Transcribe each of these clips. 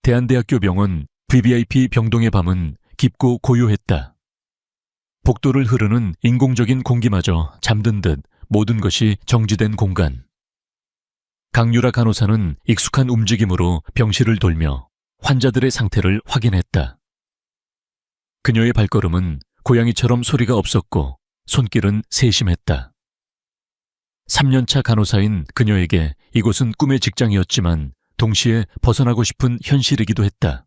대한대학교 병원 VVIP 병동의 밤은 깊고 고요했다. 복도를 흐르는 인공적인 공기마저 잠든 듯 모든 것이 정지된 공간. 강유라 간호사는 익숙한 움직임으로 병실을 돌며 환자들의 상태를 확인했다. 그녀의 발걸음은 고양이처럼 소리가 없었고 손길은 세심했다. 3년차 간호사인 그녀에게 이곳은 꿈의 직장이었지만 동시에 벗어나고 싶은 현실이기도 했다.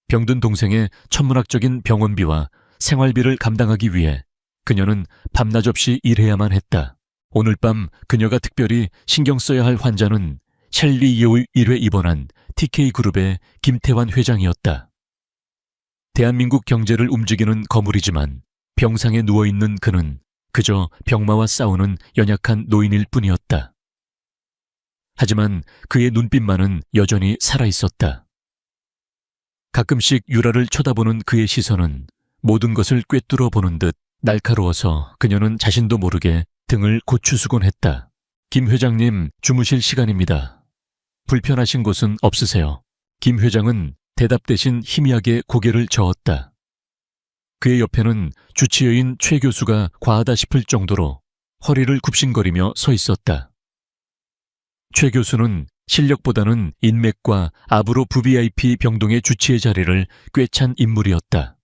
병든 동생의 천문학적인 병원비와 생활비를 감당하기 위해 그녀는 밤낮 없이 일해야만 했다. 오늘 밤 그녀가 특별히 신경 써야 할 환자는 셸리 이후 1회 입원한 TK그룹의 김태환 회장이었다. 대한민국 경제를 움직이는 거물이지만 병상에 누워있는 그는 그저 병마와 싸우는 연약한 노인일 뿐이었다. 하지만 그의 눈빛만은 여전히 살아있었다. 가끔씩 유라를 쳐다보는 그의 시선은 모든 것을 꿰뚫어 보는 듯 날카로워서 그녀는 자신도 모르게 등을 고추수곤 했다. 김 회장님, 주무실 시간입니다. 불편하신 곳은 없으세요? 김 회장은 대답 대신 희미하게 고개를 저었다. 그의 옆에는 주치의인 최 교수가 과하다 싶을 정도로 허리를 굽신거리며 서 있었다. 최 교수는 실력보다는 인맥과 압으로 VVIP 병동의 주치의 자리를 꿰찬 인물이었다.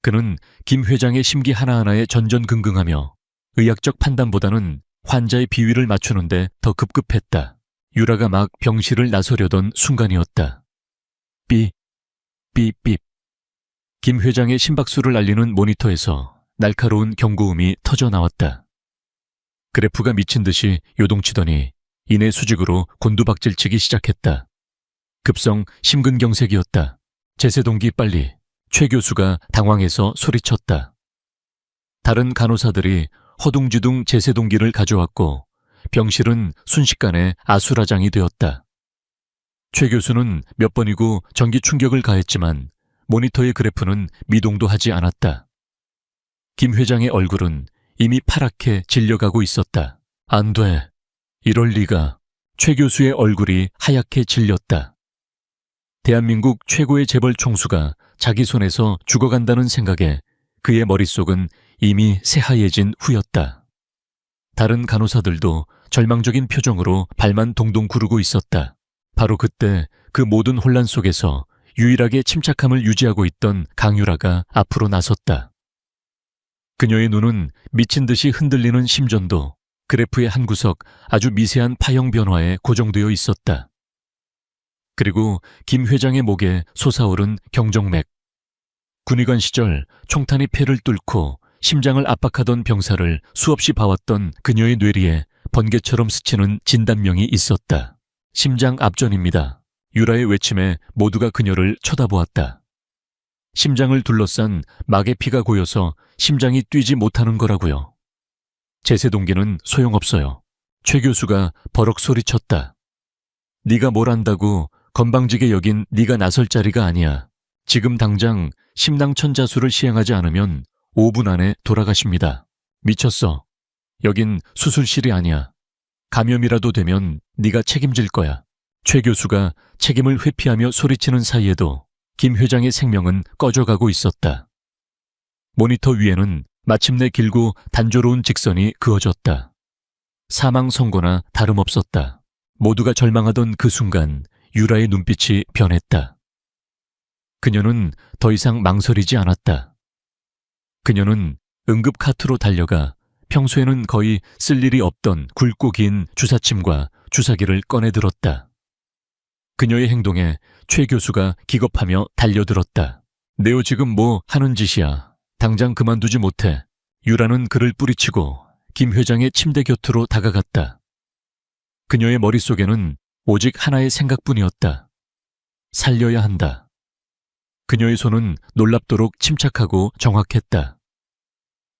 그는 김 회장의 심기 하나하나에 전전긍긍하며 의학적 판단보다는 환자의 비위를 맞추는데 더 급급했다. 유라가 막 병실을 나서려던 순간이었다. 삐삐삐. 김 회장의 심박수를 알리는 모니터에서 날카로운 경고음이 터져 나왔다. 그래프가 미친 듯이 요동치더니 이내 수직으로 곤두박질치기 시작했다. 급성 심근경색이었다. 제세동기 빨리. 최 교수가 당황해서 소리쳤다. 다른 간호사들이 허둥지둥 제세동기를 가져왔고 병실은 순식간에 아수라장이 되었다. 최 교수는 몇 번이고 전기 충격을 가했지만 모니터의 그래프는 미동도 하지 않았다. 김 회장의 얼굴은 이미 파랗게 질려가고 있었다. 안 돼. 이럴 리가. 최 교수의 얼굴이 하얗게 질렸다. 대한민국 최고의 재벌 총수가 자기 손에서 죽어간다는 생각에 그의 머릿속은 이미 새하얘진 후였다. 다른 간호사들도 절망적인 표정으로 발만 동동 구르고 있었다. 바로 그때 그 모든 혼란 속에서 유일하게 침착함을 유지하고 있던 강유라가 앞으로 나섰다. 그녀의 눈은 미친 듯이 흔들리는 심전도 그래프의 한 구석 아주 미세한 파형 변화에 고정되어 있었다. 그리고 김 회장의 목에 솟아오른 경정맥. 군의관 시절 총탄이 폐를 뚫고 심장을 압박하던 병사를 수없이 봐왔던 그녀의 뇌리에 번개처럼 스치는 진단명이 있었다. 심장 압전입니다. 유라의 외침에 모두가 그녀를 쳐다보았다. 심장을 둘러싼 막의 피가 고여서 심장이 뛰지 못하는 거라고요. 제세동기는 소용없어요. 최 교수가 버럭 소리쳤다. 네가 뭘 안다고 건방지게 여긴 네가 나설 자리가 아니야. 지금 당장 심낭천자수를 시행하지 않으면 5분 안에 돌아가십니다. 미쳤어. 여긴 수술실이 아니야. 감염이라도 되면 네가 책임질 거야. 최 교수가 책임을 회피하며 소리치는 사이에도 김 회장의 생명은 꺼져가고 있었다. 모니터 위에는 마침내 길고 단조로운 직선이 그어졌다. 사망 선고나 다름없었다. 모두가 절망하던 그 순간 유라의 눈빛이 변했다. 그녀는 더 이상 망설이지 않았다. 그녀는 응급 카트로 달려가 평소에는 거의 쓸 일이 없던 굵고 긴 주사침과 주사기를 꺼내들었다. 그녀의 행동에 최 교수가 기겁하며 달려들었다. 네오 지금 뭐 하는 짓이야. 당장 그만두지 못해. 유라는 그를 뿌리치고 김 회장의 침대 곁으로 다가갔다. 그녀의 머릿속에는 오직 하나의 생각뿐이었다. 살려야 한다. 그녀의 손은 놀랍도록 침착하고 정확했다.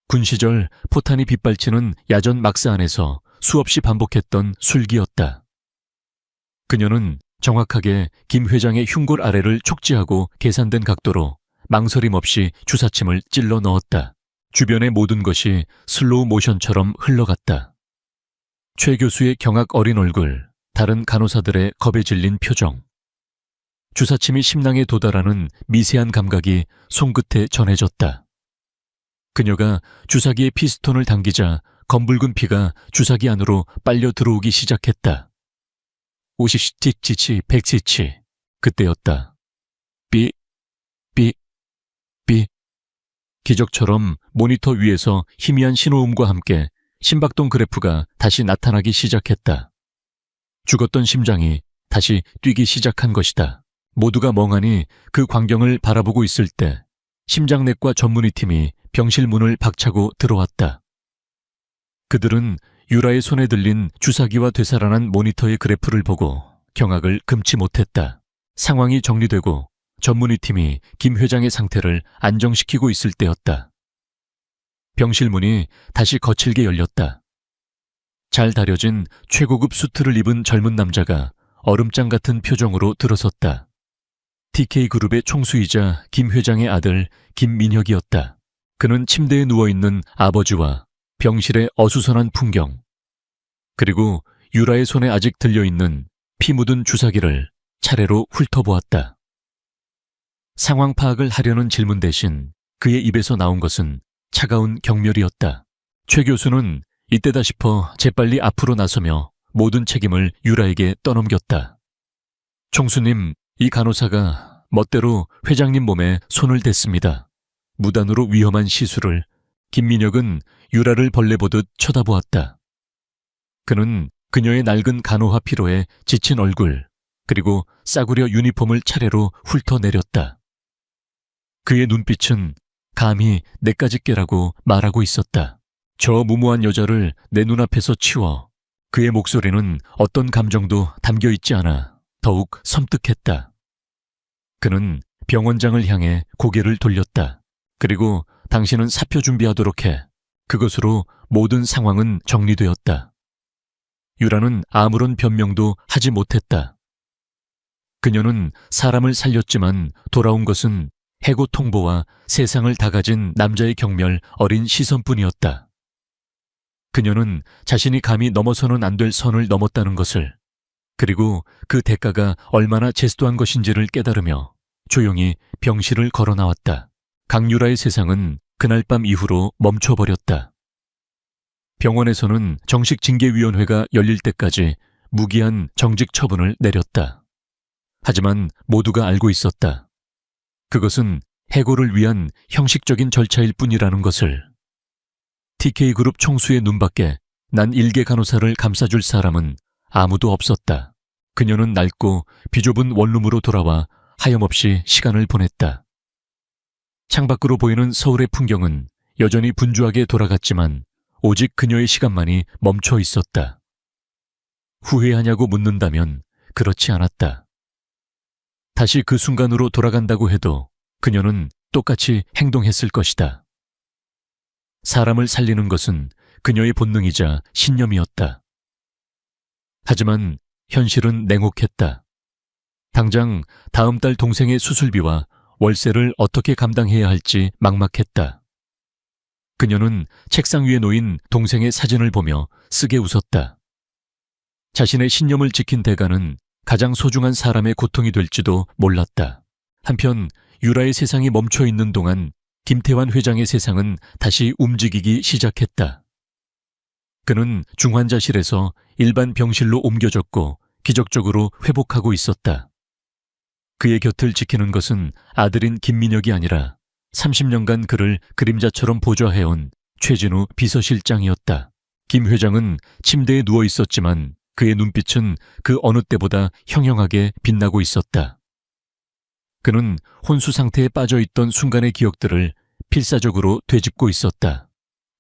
군 시절 포탄이 빗발치는 야전 막스 안에서 수없이 반복했던 술기였다. 그녀는 정확하게 김 회장의 흉골 아래를 촉지하고 계산된 각도로 망설임 없이 주사침을 찔러 넣었다. 주변의 모든 것이 슬로우 모션처럼 흘러갔다. 최 교수의 경악 어린 얼굴, 다른 간호사들의 겁에 질린 표정. 주사침이 심낭에 도달하는 미세한 감각이 손끝에 전해졌다. 그녀가 주사기에 피스톤을 당기자 검붉은 피가 주사기 안으로 빨려 들어오기 시작했다. 50cc, 100cc. 그때였다. 삐, 삐, 삐. 기적처럼 모니터 위에서 희미한 신호음과 함께 심박동 그래프가 다시 나타나기 시작했다. 죽었던 심장이 다시 뛰기 시작한 것이다. 모두가 멍하니 그 광경을 바라보고 있을 때 심장내과 전문의 팀이 병실 문을 박차고 들어왔다. 그들은 유라의 손에 들린 주사기와 되살아난 모니터의 그래프를 보고 경악을 금치 못했다. 상황이 정리되고 전문의 팀이 김 회장의 상태를 안정시키고 있을 때였다. 병실 문이 다시 거칠게 열렸다. 잘 다려진 최고급 수트를 입은 젊은 남자가 얼음장 같은 표정으로 들어섰다. TK그룹의 총수이자 김 회장의 아들 김민혁이었다. 그는 침대에 누워있는 아버지와 병실의 어수선한 풍경, 그리고 유라의 손에 아직 들려있는 피 묻은 주사기를 차례로 훑어보았다. 상황 파악을 하려는 질문 대신 그의 입에서 나온 것은 차가운 경멸이었다. 최 교수는 이때다 싶어 재빨리 앞으로 나서며 모든 책임을 유라에게 떠넘겼다. 총수님, 이 간호사가 멋대로 회장님 몸에 손을 댔습니다. 무단으로 위험한 시술을. 김민혁은 유라를 벌레 보듯 쳐다보았다. 그는 그녀의 낡은 간호화 피로에 지친 얼굴, 그리고 싸구려 유니폼을 차례로 훑어내렸다. 그의 눈빛은 감히 내까지 깨라고 말하고 있었다. 저 무모한 여자를 내 눈앞에서 치워. 그의 목소리는 어떤 감정도 담겨있지 않아 더욱 섬뜩했다. 그는 병원장을 향해 고개를 돌렸다. 그리고 당신은 사표 준비하도록 해. 그것으로 모든 상황은 정리되었다. 유라는 아무런 변명도 하지 못했다. 그녀는 사람을 살렸지만 돌아온 것은 해고 통보와 세상을 다 가진 남자의 경멸 어린 시선뿐이었다. 그녀는 자신이 감히 넘어서는 안 될 선을 넘었다는 것을, 그리고 그 대가가 얼마나 제스도한 것인지를 깨달으며 조용히 병실을 걸어 나왔다. 강유라의 세상은 그날 밤 이후로 멈춰버렸다. 병원에서는 정식 징계위원회가 열릴 때까지 무기한 정직 처분을 내렸다. 하지만 모두가 알고 있었다. 그것은 해고를 위한 형식적인 절차일 뿐이라는 것을. TK그룹 총수의 눈밖에 난 일개 간호사를 감싸줄 사람은 아무도 없었다. 그녀는 낡고 비좁은 원룸으로 돌아와 하염없이 시간을 보냈다. 창밖으로 보이는 서울의 풍경은 여전히 분주하게 돌아갔지만 오직 그녀의 시간만이 멈춰 있었다. 후회하냐고 묻는다면 그렇지 않았다. 다시 그 순간으로 돌아간다고 해도 그녀는 똑같이 행동했을 것이다. 사람을 살리는 것은 그녀의 본능이자 신념이었다. 하지만 현실은 냉혹했다. 당장 다음 달 동생의 수술비와 월세를 어떻게 감당해야 할지 막막했다. 그녀는 책상 위에 놓인 동생의 사진을 보며 쓰게 웃었다. 자신의 신념을 지킨 대가는 가장 소중한 사람의 고통이 될지도 몰랐다. 한편 유라의 세상이 멈춰 있는 동안 김태환 회장의 세상은 다시 움직이기 시작했다. 그는 중환자실에서 일반 병실로 옮겨졌고 기적적으로 회복하고 있었다. 그의 곁을 지키는 것은 아들인 김민혁이 아니라 30년간 그를 그림자처럼 보좌해온 최진우 비서실장이었다. 김 회장은 침대에 누워 있었지만 그의 눈빛은 그 어느 때보다 형형하게 빛나고 있었다. 그는 혼수 상태에 빠져있던 순간의 기억들을 필사적으로 되짚고 있었다.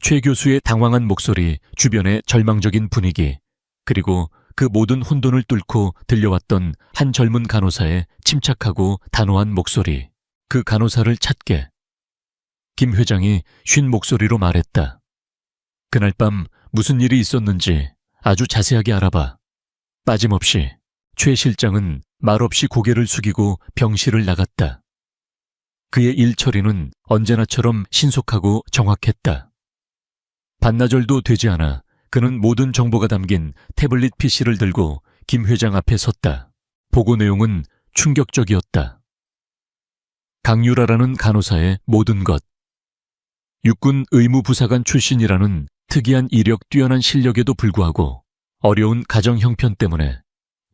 최 교수의 당황한 목소리, 주변의 절망적인 분위기, 그리고 그 모든 혼돈을 뚫고 들려왔던 한 젊은 간호사의 침착하고 단호한 목소리. 그 간호사를 찾게. 김 회장이 쉰 목소리로 말했다. 그날 밤 무슨 일이 있었는지 아주 자세하게 알아봐. 빠짐없이. 최 실장은 말없이 고개를 숙이고 병실을 나갔다. 그의 일 처리는 언제나처럼 신속하고 정확했다. 반나절도 되지 않아 그는 모든 정보가 담긴 태블릿 PC를 들고 김 회장 앞에 섰다. 보고 내용은 충격적이었다. 강유라라는 간호사의 모든 것. 육군 의무부사관 출신이라는 특이한 이력 뛰어난 실력에도 불구하고 어려운 가정 형편 때문에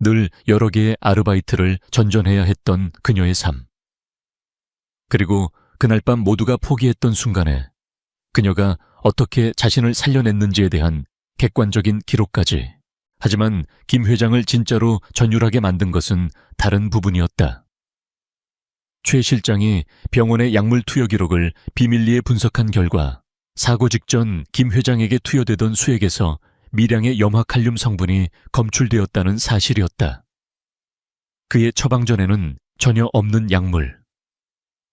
늘 여러 개의 아르바이트를 전전해야 했던 그녀의 삶. 그리고 그날 밤 모두가 포기했던 순간에 그녀가 어떻게 자신을 살려냈는지에 대한 객관적인 기록까지. 하지만 김 회장을 진짜로 전율하게 만든 것은 다른 부분이었다. 최 실장이 병원의 약물 투여 기록을 비밀리에 분석한 결과 사고 직전 김 회장에게 투여되던 수액에서 미량의 염화칼륨 성분이 검출되었다는 사실이었다. 그의 처방전에는 전혀 없는 약물.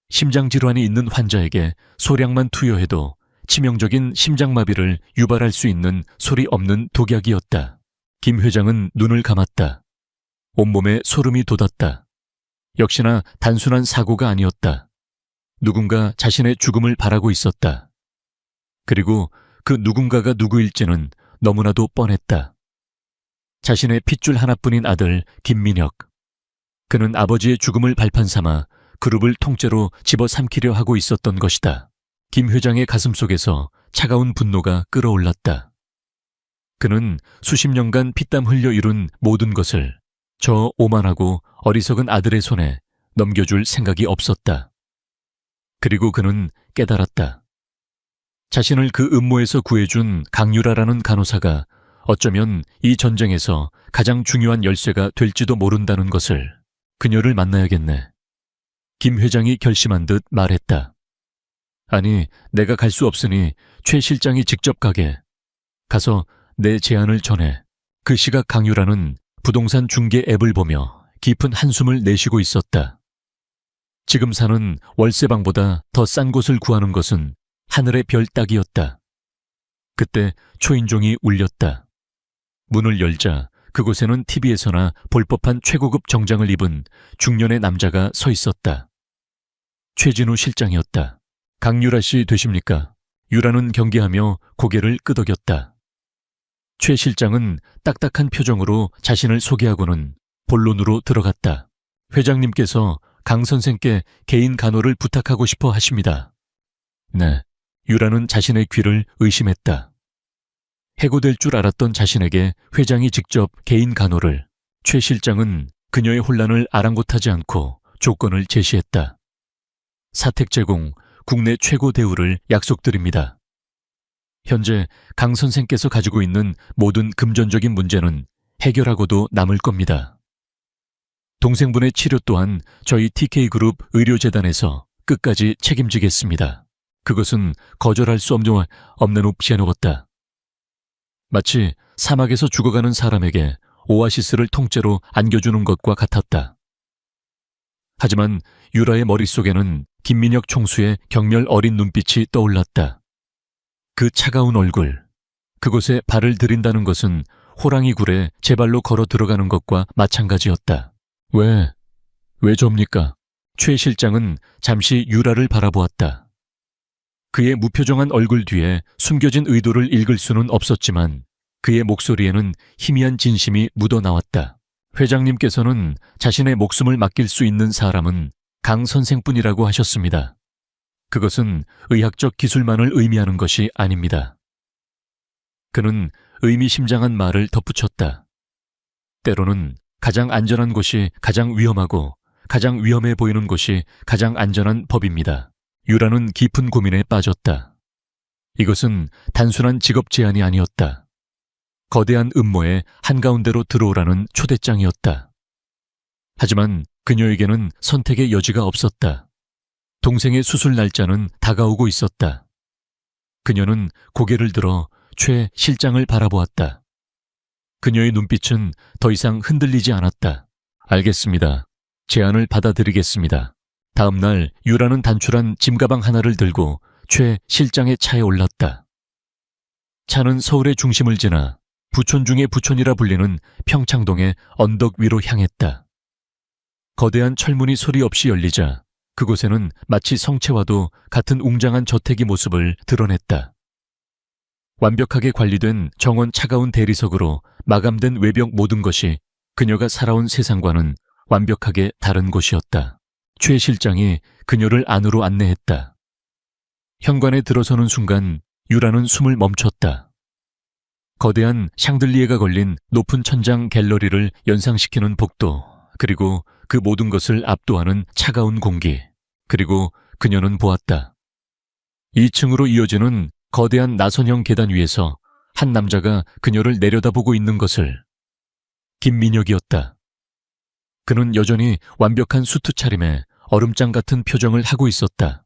심장질환이 있는 환자에게 소량만 투여해도 치명적인 심장마비를 유발할 수 있는 소리 없는 독약이었다. 김 회장은 눈을 감았다. 온몸에 소름이 돋았다. 역시나 단순한 사고가 아니었다. 누군가 자신의 죽음을 바라고 있었다. 그리고 그 누군가가 누구일지는 너무나도 뻔했다. 자신의 핏줄 하나뿐인 아들 김민혁. 그는 아버지의 죽음을 발판 삼아 그룹을 통째로 집어삼키려 하고 있었던 것이다. 김 회장의 가슴 속에서 차가운 분노가 끓어올랐다. 그는 수십 년간 피땀 흘려 이룬 모든 것을 저 오만하고 어리석은 아들의 손에 넘겨줄 생각이 없었다. 그리고 그는 깨달았다. 자신을 그 음모에서 구해준 강유라라는 간호사가 어쩌면 이 전쟁에서 가장 중요한 열쇠가 될지도 모른다는 것을. 그녀를 만나야겠네. 김 회장이 결심한 듯 말했다. 아니, 내가 갈 수 없으니 최 실장이 직접 가게. 가서 내 제안을 전해. 그 시각 강유라는 부동산 중개 앱을 보며 깊은 한숨을 내쉬고 있었다. 지금 사는 월세방보다 더 싼 곳을 구하는 것은 하늘의 별 따기였다. 그때 초인종이 울렸다. 문을 열자 그곳에는 TV에서나 볼 법한 최고급 정장을 입은 중년의 남자가 서 있었다. 최진우 실장이었다. 강유라 씨 되십니까? 유라는 경계하며 고개를 끄덕였다. 최 실장은 딱딱한 표정으로 자신을 소개하고는 본론으로 들어갔다. 회장님께서 강 선생께 개인 간호를 부탁하고 싶어 하십니다. 네. 유라는 자신의 귀를 의심했다. 해고될 줄 알았던 자신에게 회장이 직접 개인 간호를. 최 실장은 그녀의 혼란을 아랑곳하지 않고 조건을 제시했다. 사택 제공, 국내 최고 대우를 약속드립니다. 현재 강 선생께서 가지고 있는 모든 금전적인 문제는 해결하고도 남을 겁니다. 동생분의 치료 또한 저희 TK그룹 의료재단에서 끝까지 책임지겠습니다. 그것은 거절할 수 없는 옵션이었다. 마치 사막에서 죽어가는 사람에게 오아시스를 통째로 안겨주는 것과 같았다. 하지만 유라의 머릿속에는 김민혁 총수의 경멸 어린 눈빛이 떠올랐다. 그 차가운 얼굴, 그곳에 발을 들인다는 것은 호랑이 굴에 제 발로 걸어 들어가는 것과 마찬가지였다. 왜 접니까? 최 실장은 잠시 유라를 바라보았다. 그의 무표정한 얼굴 뒤에 숨겨진 의도를 읽을 수는 없었지만 그의 목소리에는 희미한 진심이 묻어나왔다. 회장님께서는 자신의 목숨을 맡길 수 있는 사람은 강 선생뿐이라고 하셨습니다. 그것은 의학적 기술만을 의미하는 것이 아닙니다. 그는 의미심장한 말을 덧붙였다. 때로는 가장 안전한 곳이 가장 위험하고 가장 위험해 보이는 곳이 가장 안전한 법입니다. 유라는 깊은 고민에 빠졌다. 이것은 단순한 직업 제안이 아니었다. 거대한 음모의 한가운데로 들어오라는 초대장이었다. 하지만 그녀에게는 선택의 여지가 없었다. 동생의 수술 날짜는 다가오고 있었다. 그녀는 고개를 들어 최 실장을 바라보았다. 그녀의 눈빛은 더 이상 흔들리지 않았다. 알겠습니다. 제안을 받아들이겠습니다. 다음 날 유라는 단출한 짐가방 하나를 들고 최 실장의 차에 올랐다. 차는 서울의 중심을 지나 부촌 중의 부촌이라 불리는 평창동의 언덕 위로 향했다. 거대한 철문이 소리 없이 열리자 그곳에는 마치 성체와도 같은 웅장한 저택의 모습을 드러냈다. 완벽하게 관리된 정원 차가운 대리석으로 마감된 외벽 모든 것이 그녀가 살아온 세상과는 완벽하게 다른 곳이었다. 최 실장이 그녀를 안으로 안내했다. 현관에 들어서는 순간 유라는 숨을 멈췄다. 거대한 샹들리에가 걸린 높은 천장 갤러리를 연상시키는 복도, 그리고 그 모든 것을 압도하는 차가운 공기, 그리고 그녀는 보았다. 2층으로 이어지는 거대한 나선형 계단 위에서 한 남자가 그녀를 내려다보고 있는 것을. 김민혁이었다. 그는 여전히 완벽한 수트 차림에 얼음장 같은 표정을 하고 있었다.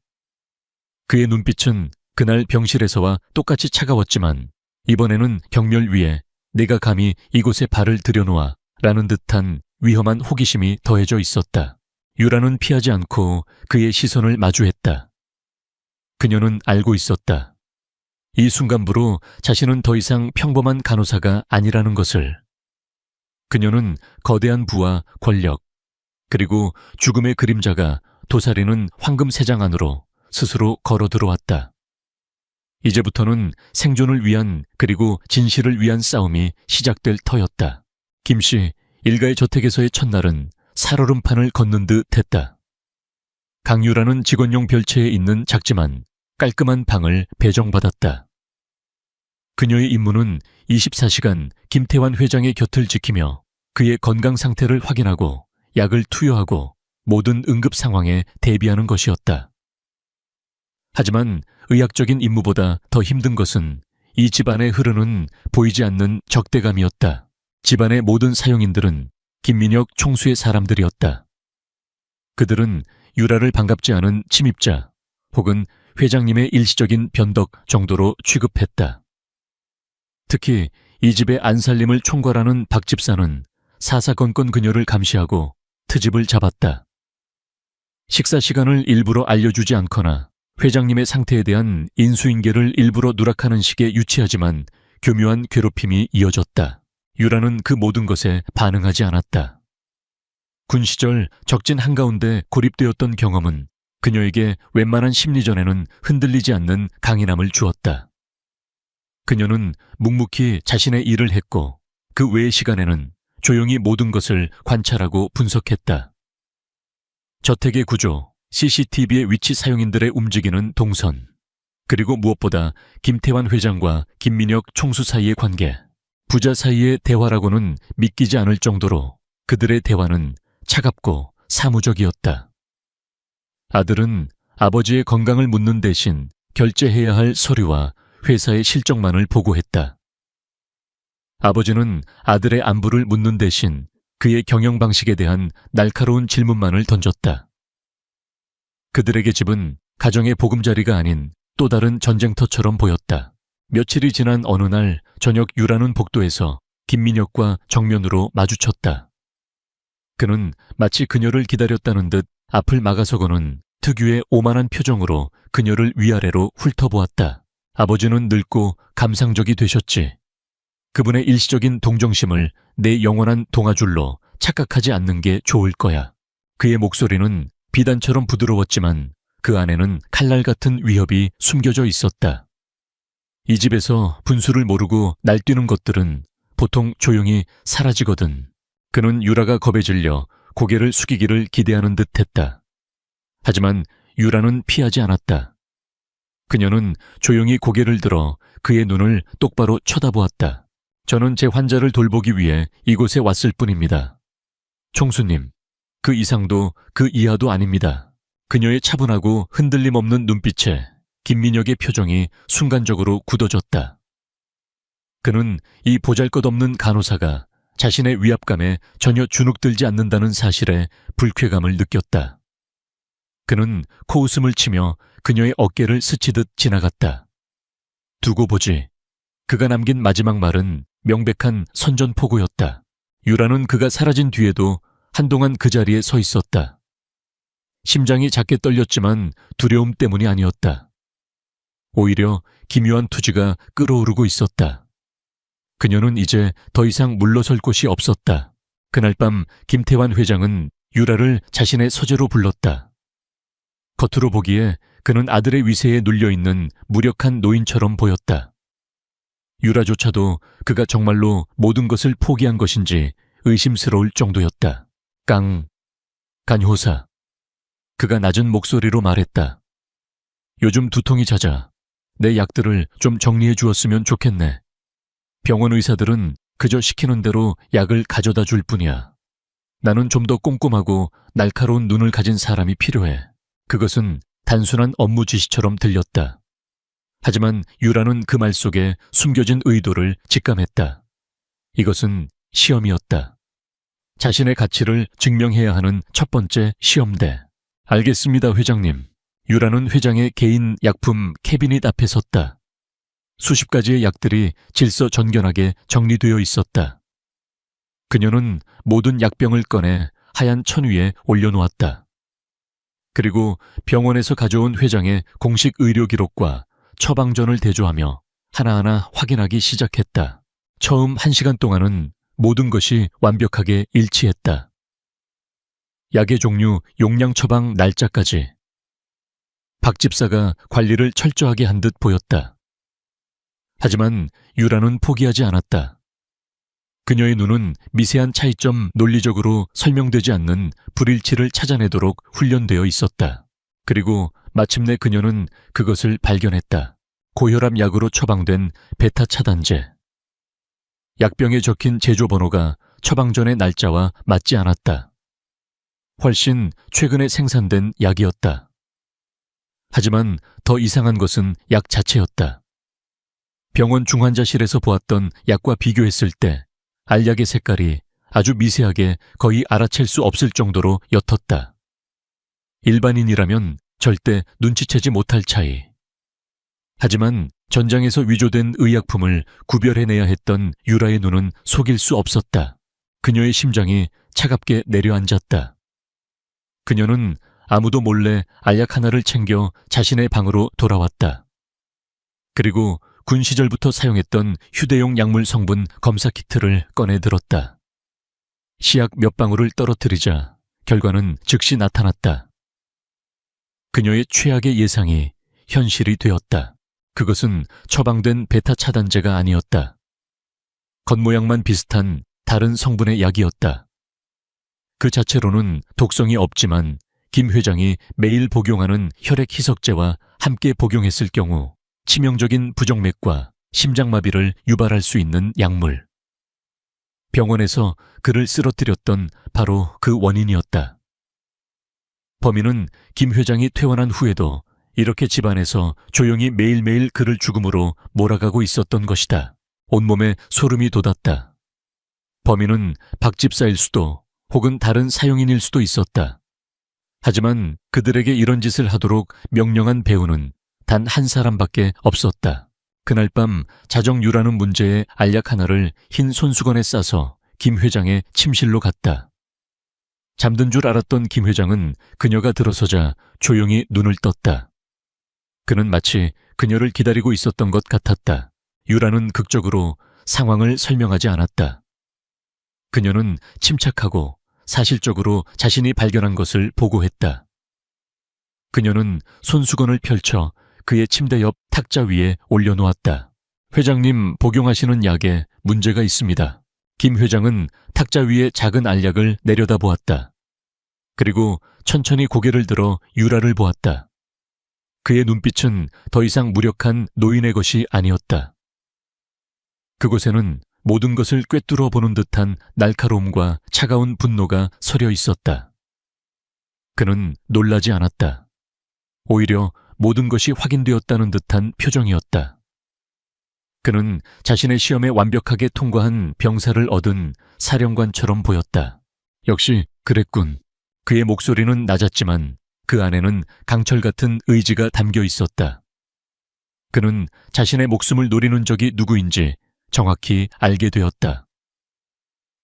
그의 눈빛은 그날 병실에서와 똑같이 차가웠지만 이번에는 경멸 위에 내가 감히 이곳에 발을 들여놓아 라는 듯한 위험한 호기심이 더해져 있었다. 유라는 피하지 않고 그의 시선을 마주했다. 그녀는 알고 있었다. 이 순간부로 자신은 더 이상 평범한 간호사가 아니라는 것을. 그녀는 거대한 부와 권력, 그리고 죽음의 그림자가 도사리는 황금 세장 안으로 스스로 걸어 들어왔다. 이제부터는 생존을 위한 그리고 진실을 위한 싸움이 시작될 터였다. 김씨 일가의 저택에서의 첫날은 살얼음판을 걷는 듯 했다. 강유라는 직원용 별채에 있는 작지만 깔끔한 방을 배정받았다. 그녀의 임무는 24시간 김태환 회장의 곁을 지키며 그의 건강 상태를 확인하고 약을 투여하고 모든 응급 상황에 대비하는 것이었다. 하지만 의학적인 임무보다 더 힘든 것은 이 집안에 흐르는 보이지 않는 적대감이었다. 집안의 모든 사용인들은 김민혁 총수의 사람들이었다. 그들은 유라를 반갑지 않은 침입자 혹은 회장님의 일시적인 변덕 정도로 취급했다. 특히 이 집의 안살림을 총괄하는 박 집사는 사사건건 그녀를 감시하고 트집을 잡았다. 식사 시간을 일부러 알려주지 않거나 회장님의 상태에 대한 인수인계를 일부러 누락하는 식의 유치하지만 교묘한 괴롭힘이 이어졌다. 유라는 그 모든 것에 반응하지 않았다. 군 시절 적진 한가운데 고립되었던 경험은 그녀에게 웬만한 심리전에는 흔들리지 않는 강인함을 주었다. 그녀는 묵묵히 자신의 일을 했고 그 외의 시간에는 조용히 모든 것을 관찰하고 분석했다. 저택의 구조, CCTV의 위치 사용인들의 움직이는 동선, 그리고 무엇보다 김태환 회장과 김민혁 총수 사이의 관계, 부자 사이의 대화라고는 믿기지 않을 정도로 그들의 대화는 차갑고 사무적이었다. 아들은 아버지의 건강을 묻는 대신 결제해야 할 서류와 회사의 실적만을 보고했다. 아버지는 아들의 안부를 묻는 대신 그의 경영 방식에 대한 날카로운 질문만을 던졌다. 그들에게 집은 가정의 보금자리가 아닌 또 다른 전쟁터처럼 보였다. 며칠이 지난 어느 날 저녁 유라는 복도에서 김민혁과 정면으로 마주쳤다. 그는 마치 그녀를 기다렸다는 듯 앞을 막아서고는 특유의 오만한 표정으로 그녀를 위아래로 훑어보았다. 아버지는 늙고 감상적이 되셨지. 그분의 일시적인 동정심을 내 영원한 동아줄로 착각하지 않는 게 좋을 거야. 그의 목소리는 비단처럼 부드러웠지만 그 안에는 칼날 같은 위협이 숨겨져 있었다. 이 집에서 분수를 모르고 날뛰는 것들은 보통 조용히 사라지거든. 그는 유라가 겁에 질려 고개를 숙이기를 기대하는 듯 했다. 하지만 유라는 피하지 않았다. 그녀는 조용히 고개를 들어 그의 눈을 똑바로 쳐다보았다. 저는 제 환자를 돌보기 위해 이곳에 왔을 뿐입니다. 총수님, 그 이상도 그 이하도 아닙니다. 그녀의 차분하고 흔들림 없는 눈빛에 김민혁의 표정이 순간적으로 굳어졌다. 그는 이 보잘것없는 간호사가 자신의 위압감에 전혀 주눅들지 않는다는 사실에 불쾌감을 느꼈다. 그는 코웃음을 치며 그녀의 어깨를 스치듯 지나갔다. 두고 보지. 그가 남긴 마지막 말은 명백한 선전포고였다. 유라는 그가 사라진 뒤에도 한동안 그 자리에 서 있었다. 심장이 작게 떨렸지만 두려움 때문이 아니었다. 오히려 기묘한 투지가 끓어오르고 있었다. 그녀는 이제 더 이상 물러설 곳이 없었다. 그날 밤 김태환 회장은 유라를 자신의 서재로 불렀다. 겉으로 보기에 그는 아들의 위세에 눌려있는 무력한 노인처럼 보였다. 유라조차도 그가 정말로 모든 것을 포기한 것인지 의심스러울 정도였다. 깡 간호사. 그가 낮은 목소리로 말했다. 요즘 두통이 잦아. 내 약들을 좀 정리해 주었으면 좋겠네. 병원 의사들은 그저 시키는 대로 약을 가져다 줄 뿐이야. 나는 좀 더 꼼꼼하고 날카로운 눈을 가진 사람이 필요해. 그것은 단순한 업무 지시처럼 들렸다. 하지만 유라는 그 말 속에 숨겨진 의도를 직감했다. 이것은 시험이었다. 자신의 가치를 증명해야 하는 첫 번째 시험대. 알겠습니다, 회장님. 유라는 회장의 개인 약품 캐비닛 앞에 섰다. 수십 가지의 약들이 질서정연하게 정리되어 있었다. 그녀는 모든 약병을 꺼내 하얀 천 위에 올려놓았다. 그리고 병원에서 가져온 회장의 공식 의료 기록과 처방전을 대조하며 하나하나 확인하기 시작했다. 처음 1시간 동안은 모든 것이 완벽하게 일치했다. 약의 종류, 용량 처방 날짜까지. 박 집사가 관리를 철저하게 한 듯 보였다. 하지만 유라는 포기하지 않았다. 그녀의 눈은 미세한 차이점 논리적으로 설명되지 않는 불일치를 찾아내도록 훈련되어 있었다. 그리고 마침내 그녀는 그것을 발견했다. 고혈압 약으로 처방된 베타 차단제. 약병에 적힌 제조번호가 처방전의 날짜와 맞지 않았다. 훨씬 최근에 생산된 약이었다. 하지만 더 이상한 것은 약 자체였다. 병원 중환자실에서 보았던 약과 비교했을 때 알약의 색깔이 아주 미세하게 거의 알아챌 수 없을 정도로 옅었다. 일반인이라면 절대 눈치채지 못할 차이. 하지만 전장에서 위조된 의약품을 구별해내야 했던 유라의 눈은 속일 수 없었다. 그녀의 심장이 차갑게 내려앉았다. 그녀는 아무도 몰래 알약 하나를 챙겨 자신의 방으로 돌아왔다. 그리고 군 시절부터 사용했던 휴대용 약물 성분 검사 키트를 꺼내 들었다. 시약 몇 방울을 떨어뜨리자 결과는 즉시 나타났다. 그녀의 최악의 예상이 현실이 되었다. 그것은 처방된 베타 차단제가 아니었다. 겉모양만 비슷한 다른 성분의 약이었다. 그 자체로는 독성이 없지만 김 회장이 매일 복용하는 혈액 희석제와 함께 복용했을 경우 치명적인 부정맥과 심장마비를 유발할 수 있는 약물. 병원에서 그를 쓰러뜨렸던 바로 그 원인이었다. 범인은 김 회장이 퇴원한 후에도 이렇게 집안에서 조용히 매일매일 그를 죽음으로 몰아가고 있었던 것이다. 온몸에 소름이 돋았다. 범인은 박 집사일 수도 혹은 다른 사용인일 수도 있었다. 하지만 그들에게 이런 짓을 하도록 명령한 배우는 단 한 사람밖에 없었다. 그날 밤 자정유라는 문제의 알약 하나를 흰 손수건에 싸서 김 회장의 침실로 갔다. 잠든 줄 알았던 김 회장은 그녀가 들어서자 조용히 눈을 떴다. 그는 마치 그녀를 기다리고 있었던 것 같았다. 유라는 극적으로 상황을 설명하지 않았다. 그녀는 침착하고 사실적으로 자신이 발견한 것을 보고했다. 그녀는 손수건을 펼쳐 그의 침대 옆 탁자 위에 올려놓았다. 회장님 복용하시는 약에 문제가 있습니다. 김 회장은 탁자 위에 작은 알약을 내려다보았다. 그리고 천천히 고개를 들어 유라를 보았다. 그의 눈빛은 더 이상 무력한 노인의 것이 아니었다. 그곳에는 모든 것을 꿰뚫어 보는 듯한 날카로움과 차가운 분노가 서려 있었다. 그는 놀라지 않았다. 오히려 모든 것이 확인되었다는 듯한 표정이었다. 그는 자신의 시험에 완벽하게 통과한 병사를 얻은 사령관처럼 보였다. 역시 그랬군. 그의 목소리는 낮았지만 그 안에는 강철 같은 의지가 담겨 있었다. 그는 자신의 목숨을 노리는 적이 누구인지 정확히 알게 되었다.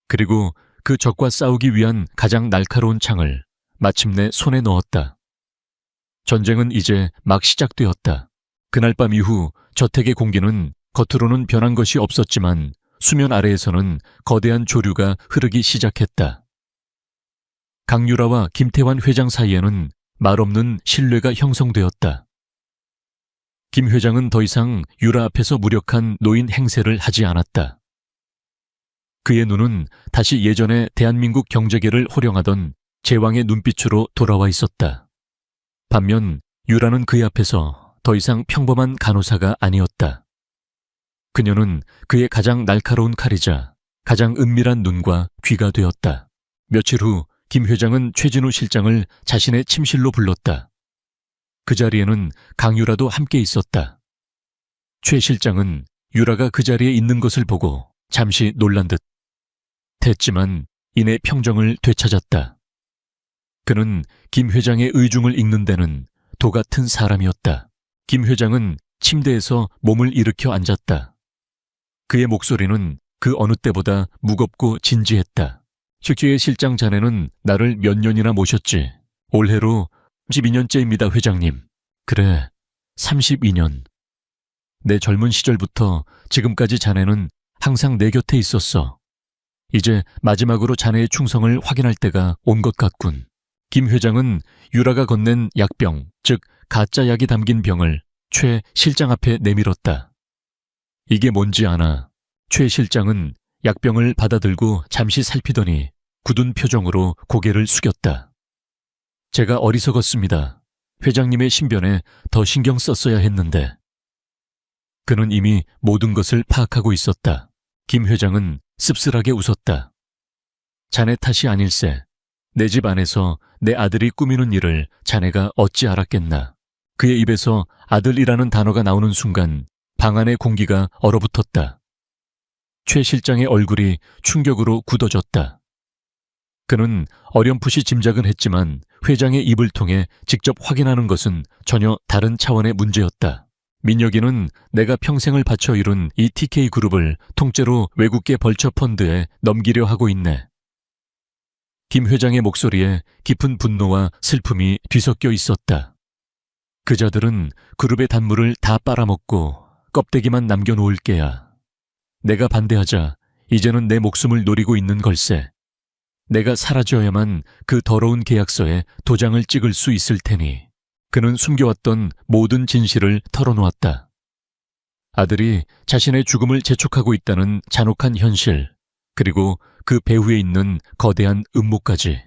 그리고 그 적과 싸우기 위한 가장 날카로운 창을 마침내 손에 넣었다. 전쟁은 이제 막 시작되었다. 그날 밤 이후 저택의 공기는 겉으로는 변한 것이 없었지만 수면 아래에서는 거대한 조류가 흐르기 시작했다. 강유라와 김태환 회장 사이에는 말없는 신뢰가 형성되었다. 김 회장은 더 이상 유라 앞에서 무력한 노인 행세를 하지 않았다. 그의 눈은 다시 예전에 대한민국 경제계를 호령하던 제왕의 눈빛으로 돌아와 있었다. 반면 유라는 그의 앞에서 더 이상 평범한 간호사가 아니었다. 그녀는 그의 가장 날카로운 칼이자 가장 은밀한 눈과 귀가 되었다. 며칠 후 김 회장은 최진우 실장을 자신의 침실로 불렀다. 그 자리에는 강유라도 함께 있었다. 최 실장은 유라가 그 자리에 있는 것을 보고 잠시 놀란 듯 했지만 이내 평정을 되찾았다. 그는 김 회장의 의중을 읽는 데는 도 같은 사람이었다. 김 회장은 침대에서 몸을 일으켜 앉았다. 그의 목소리는 그 어느 때보다 무겁고 진지했다. 최 실장 자네는 나를 몇 년이나 모셨지? 올해로 32년째입니다, 회장님. 그래, 32년. 내 젊은 시절부터 지금까지 자네는 항상 내 곁에 있었어. 이제 마지막으로 자네의 충성을 확인할 때가 온 것 같군. 김 회장은 유라가 건넨 약병, 즉 가짜 약이 담긴 병을 최 실장 앞에 내밀었다. 이게 뭔지 아나? 최 실장은 약병을 받아들고 잠시 살피더니 굳은 표정으로 고개를 숙였다. 제가 어리석었습니다. 회장님의 신변에 더 신경 썼어야 했는데. 그는 이미 모든 것을 파악하고 있었다. 김 회장은 씁쓸하게 웃었다. 자네 탓이 아닐세. 내 집 안에서 내 아들이 꾸미는 일을 자네가 어찌 알았겠나. 그의 입에서 아들이라는 단어가 나오는 순간 방 안의 공기가 얼어붙었다. 최 실장의 얼굴이 충격으로 굳어졌다. 그는 어렴풋이 짐작은 했지만 회장의 입을 통해 직접 확인하는 것은 전혀 다른 차원의 문제였다. 민혁이는 내가 평생을 바쳐 이룬 이 TK그룹을 통째로 외국계 벌처 펀드에 넘기려 하고 있네. 김 회장의 목소리에 깊은 분노와 슬픔이 뒤섞여 있었다. 그자들은 그룹의 단물을 다 빨아먹고 껍데기만 남겨놓을 게야. 내가 반대하자 이제는 내 목숨을 노리고 있는 걸세. 내가 사라져야만 그 더러운 계약서에 도장을 찍을 수 있을 테니. 그는 숨겨왔던 모든 진실을 털어놓았다. 아들이 자신의 죽음을 재촉하고 있다는 잔혹한 현실, 그리고 그 배후에 있는 거대한 음모까지.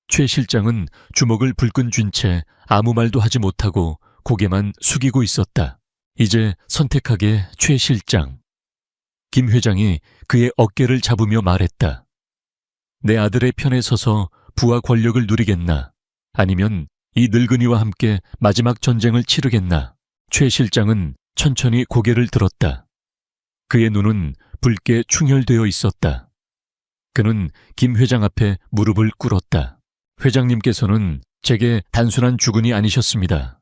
최 실장은 주먹을 불끈 쥔 채 아무 말도 하지 못하고 고개만 숙이고 있었다. 이제 선택하게 최 실장. 김 회장이 그의 어깨를 잡으며 말했다. 내 아들의 편에 서서 부와 권력을 누리겠나? 아니면 이 늙은이와 함께 마지막 전쟁을 치르겠나? 최 실장은 천천히 고개를 들었다. 그의 눈은 붉게 충혈되어 있었다. 그는 김 회장 앞에 무릎을 꿇었다. 회장님께서는 제게 단순한 주군이 아니셨습니다.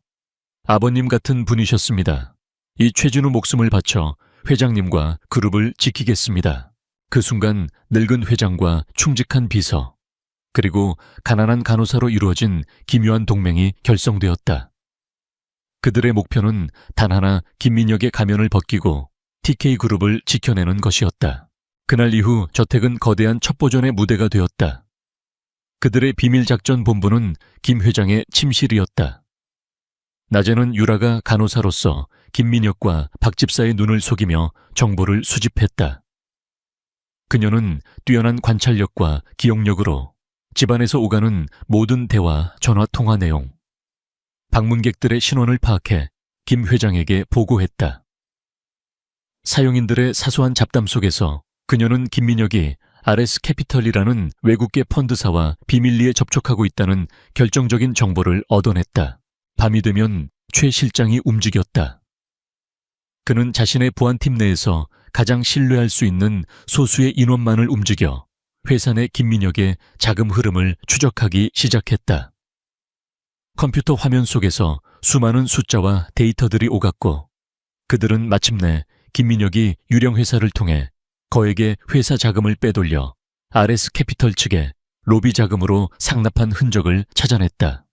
아버님 같은 분이셨습니다. 이 최진우 목숨을 바쳐 회장님과 그룹을 지키겠습니다. 그 순간 늙은 회장과 충직한 비서, 그리고 가난한 간호사로 이루어진 기묘한 동맹이 결성되었다. 그들의 목표는 단 하나 김민혁의 가면을 벗기고 TK그룹을 지켜내는 것이었다. 그날 이후 저택은 거대한 첩보전의 무대가 되었다. 그들의 비밀작전 본부는 김 회장의 침실이었다. 낮에는 유라가 간호사로서 김민혁과 박 집사의 눈을 속이며 정보를 수집했다. 그녀는 뛰어난 관찰력과 기억력으로 집안에서 오가는 모든 대화, 전화 통화 내용, 방문객들의 신원을 파악해 김 회장에게 보고했다. 사용인들의 사소한 잡담 속에서 그녀는 김민혁이 RS 캐피털이라는 외국계 펀드사와 비밀리에 접촉하고 있다는 결정적인 정보를 얻어냈다. 밤이 되면 최 실장이 움직였다. 그는 자신의 보안팀 내에서 가장 신뢰할 수 있는 소수의 인원만을 움직여 회사 내 김민혁의 자금 흐름을 추적하기 시작했다. 컴퓨터 화면 속에서 수많은 숫자와 데이터들이 오갔고 그들은 마침내 김민혁이 유령 회사를 통해 거액의 회사 자금을 빼돌려 RS 캐피털 측에 로비 자금으로 상납한 흔적을 찾아냈다.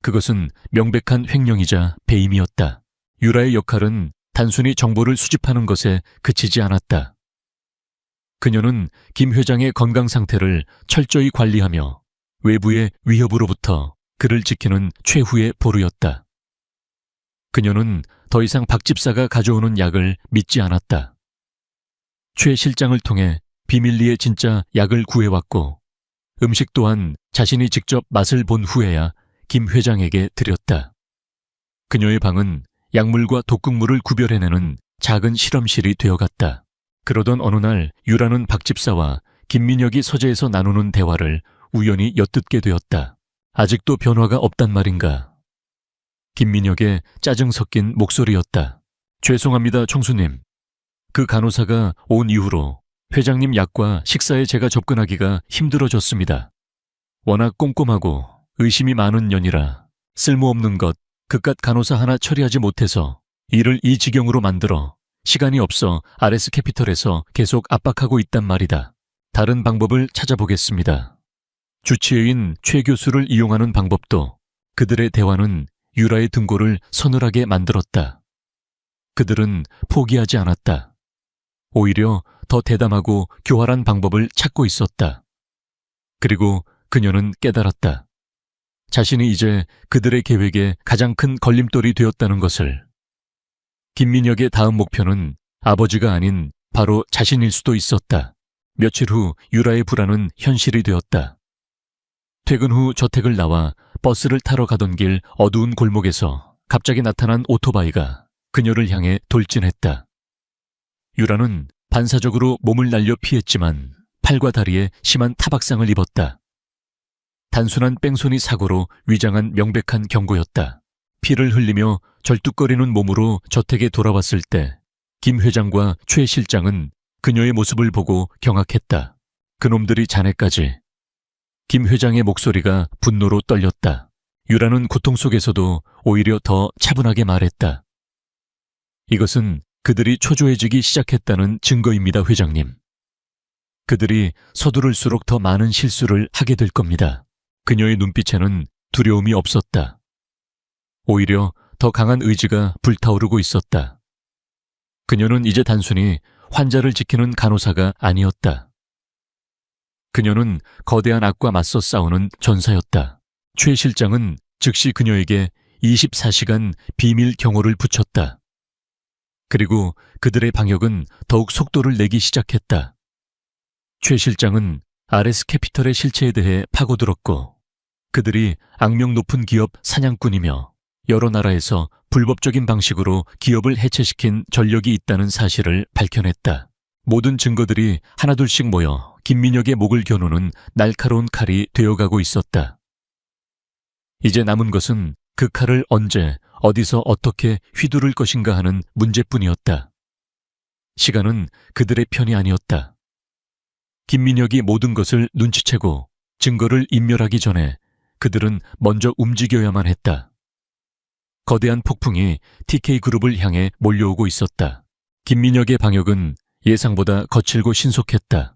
그것은 명백한 횡령이자 배임이었다. 유라의 역할은 단순히 정보를 수집하는 것에 그치지 않았다. 그녀는 김 회장의 건강 상태를 철저히 관리하며 외부의 위협으로부터 그를 지키는 최후의 보루였다. 그녀는 더 이상 박 집사가 가져오는 약을 믿지 않았다. 최 실장을 통해 비밀리에 진짜 약을 구해왔고 음식 또한 자신이 직접 맛을 본 후에야 김 회장에게 드렸다. 그녀의 방은 약물과 독극물을 구별해내는 작은 실험실이 되어갔다. 그러던 어느 날 유라는 박 집사와 김민혁이 서재에서 나누는 대화를 우연히 엿듣게 되었다. 아직도 변화가 없단 말인가. 김민혁의 짜증 섞인 목소리였다. 죄송합니다, 총수님. 그 간호사가 온 이후로 회장님 약과 식사에 제가 접근하기가 힘들어졌습니다. 워낙 꼼꼼하고 의심이 많은 년이라 쓸모없는 것 그깟 간호사 하나 처리하지 못해서 일을 이 지경으로 만들어 시간이 없어 RS 캐피털에서 계속 압박하고 있단 말이다. 다른 방법을 찾아보겠습니다. 주치의인 최 교수를 이용하는 방법도 그들의 대화는 유라의 등골을 서늘하게 만들었다. 그들은 포기하지 않았다. 오히려 더 대담하고 교활한 방법을 찾고 있었다. 그리고 그녀는 깨달았다. 자신이 이제 그들의 계획에 가장 큰 걸림돌이 되었다는 것을. 김민혁의 다음 목표는 아버지가 아닌 바로 자신일 수도 있었다. 며칠 후 유라의 불안은 현실이 되었다. 퇴근 후 저택을 나와 버스를 타러 가던 길 어두운 골목에서 갑자기 나타난 오토바이가 그녀를 향해 돌진했다. 유라는 반사적으로 몸을 날려 피했지만 팔과 다리에 심한 타박상을 입었다. 단순한 뺑소니 사고로 위장한 명백한 경고였다. 피를 흘리며 절뚝거리는 몸으로 저택에 돌아왔을 때 김 회장과 최 실장은 그녀의 모습을 보고 경악했다. 그놈들이 자네까지. 김 회장의 목소리가 분노로 떨렸다. 유라는 고통 속에서도 오히려 더 차분하게 말했다. 이것은 그들이 초조해지기 시작했다는 증거입니다, 회장님. 그들이 서두를수록 더 많은 실수를 하게 될 겁니다. 그녀의 눈빛에는 두려움이 없었다. 오히려 더 강한 의지가 불타오르고 있었다. 그녀는 이제 단순히 환자를 지키는 간호사가 아니었다. 그녀는 거대한 악과 맞서 싸우는 전사였다. 최 실장은 즉시 그녀에게 24시간 비밀 경호를 붙였다. 그리고 그들의 방역은 더욱 속도를 내기 시작했다. 최 실장은 RS 캐피털의 실체에 대해 파고들었고 그들이 악명 높은 기업 사냥꾼이며 여러 나라에서 불법적인 방식으로 기업을 해체시킨 전력이 있다는 사실을 밝혀냈다. 모든 증거들이 하나둘씩 모여 김민혁의 목을 겨누는 날카로운 칼이 되어가고 있었다. 이제 남은 것은 그 칼을 언제, 어디서 어떻게 휘두를 것인가 하는 문제뿐이었다. 시간은 그들의 편이 아니었다. 김민혁이 모든 것을 눈치채고 증거를 인멸하기 전에 그들은 먼저 움직여야만 했다. 거대한 폭풍이 TK그룹을 향해 몰려오고 있었다. 김민혁의 방역은 예상보다 거칠고 신속했다.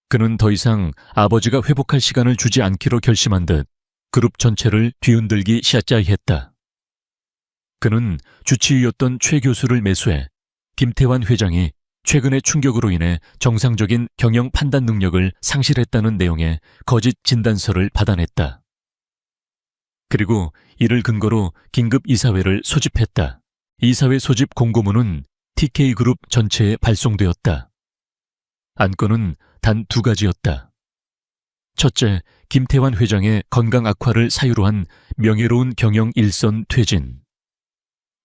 그는 더 이상 아버지가 회복할 시간을 주지 않기로 결심한 듯 그룹 전체를 뒤흔들기 시작했다. 그는 주치의였던 최 교수를 매수해 김태환 회장이 최근의 충격으로 인해 정상적인 경영 판단 능력을 상실했다는 내용의 거짓 진단서를 받아냈다. 그리고 이를 근거로 긴급 이사회를 소집했다. 이사회 소집 공고문은 TK그룹 전체에 발송되었다. 안건은 단 2가지였다. 첫째, 김태환 회장의 건강 악화를 사유로 한 명예로운 경영 일선 퇴진.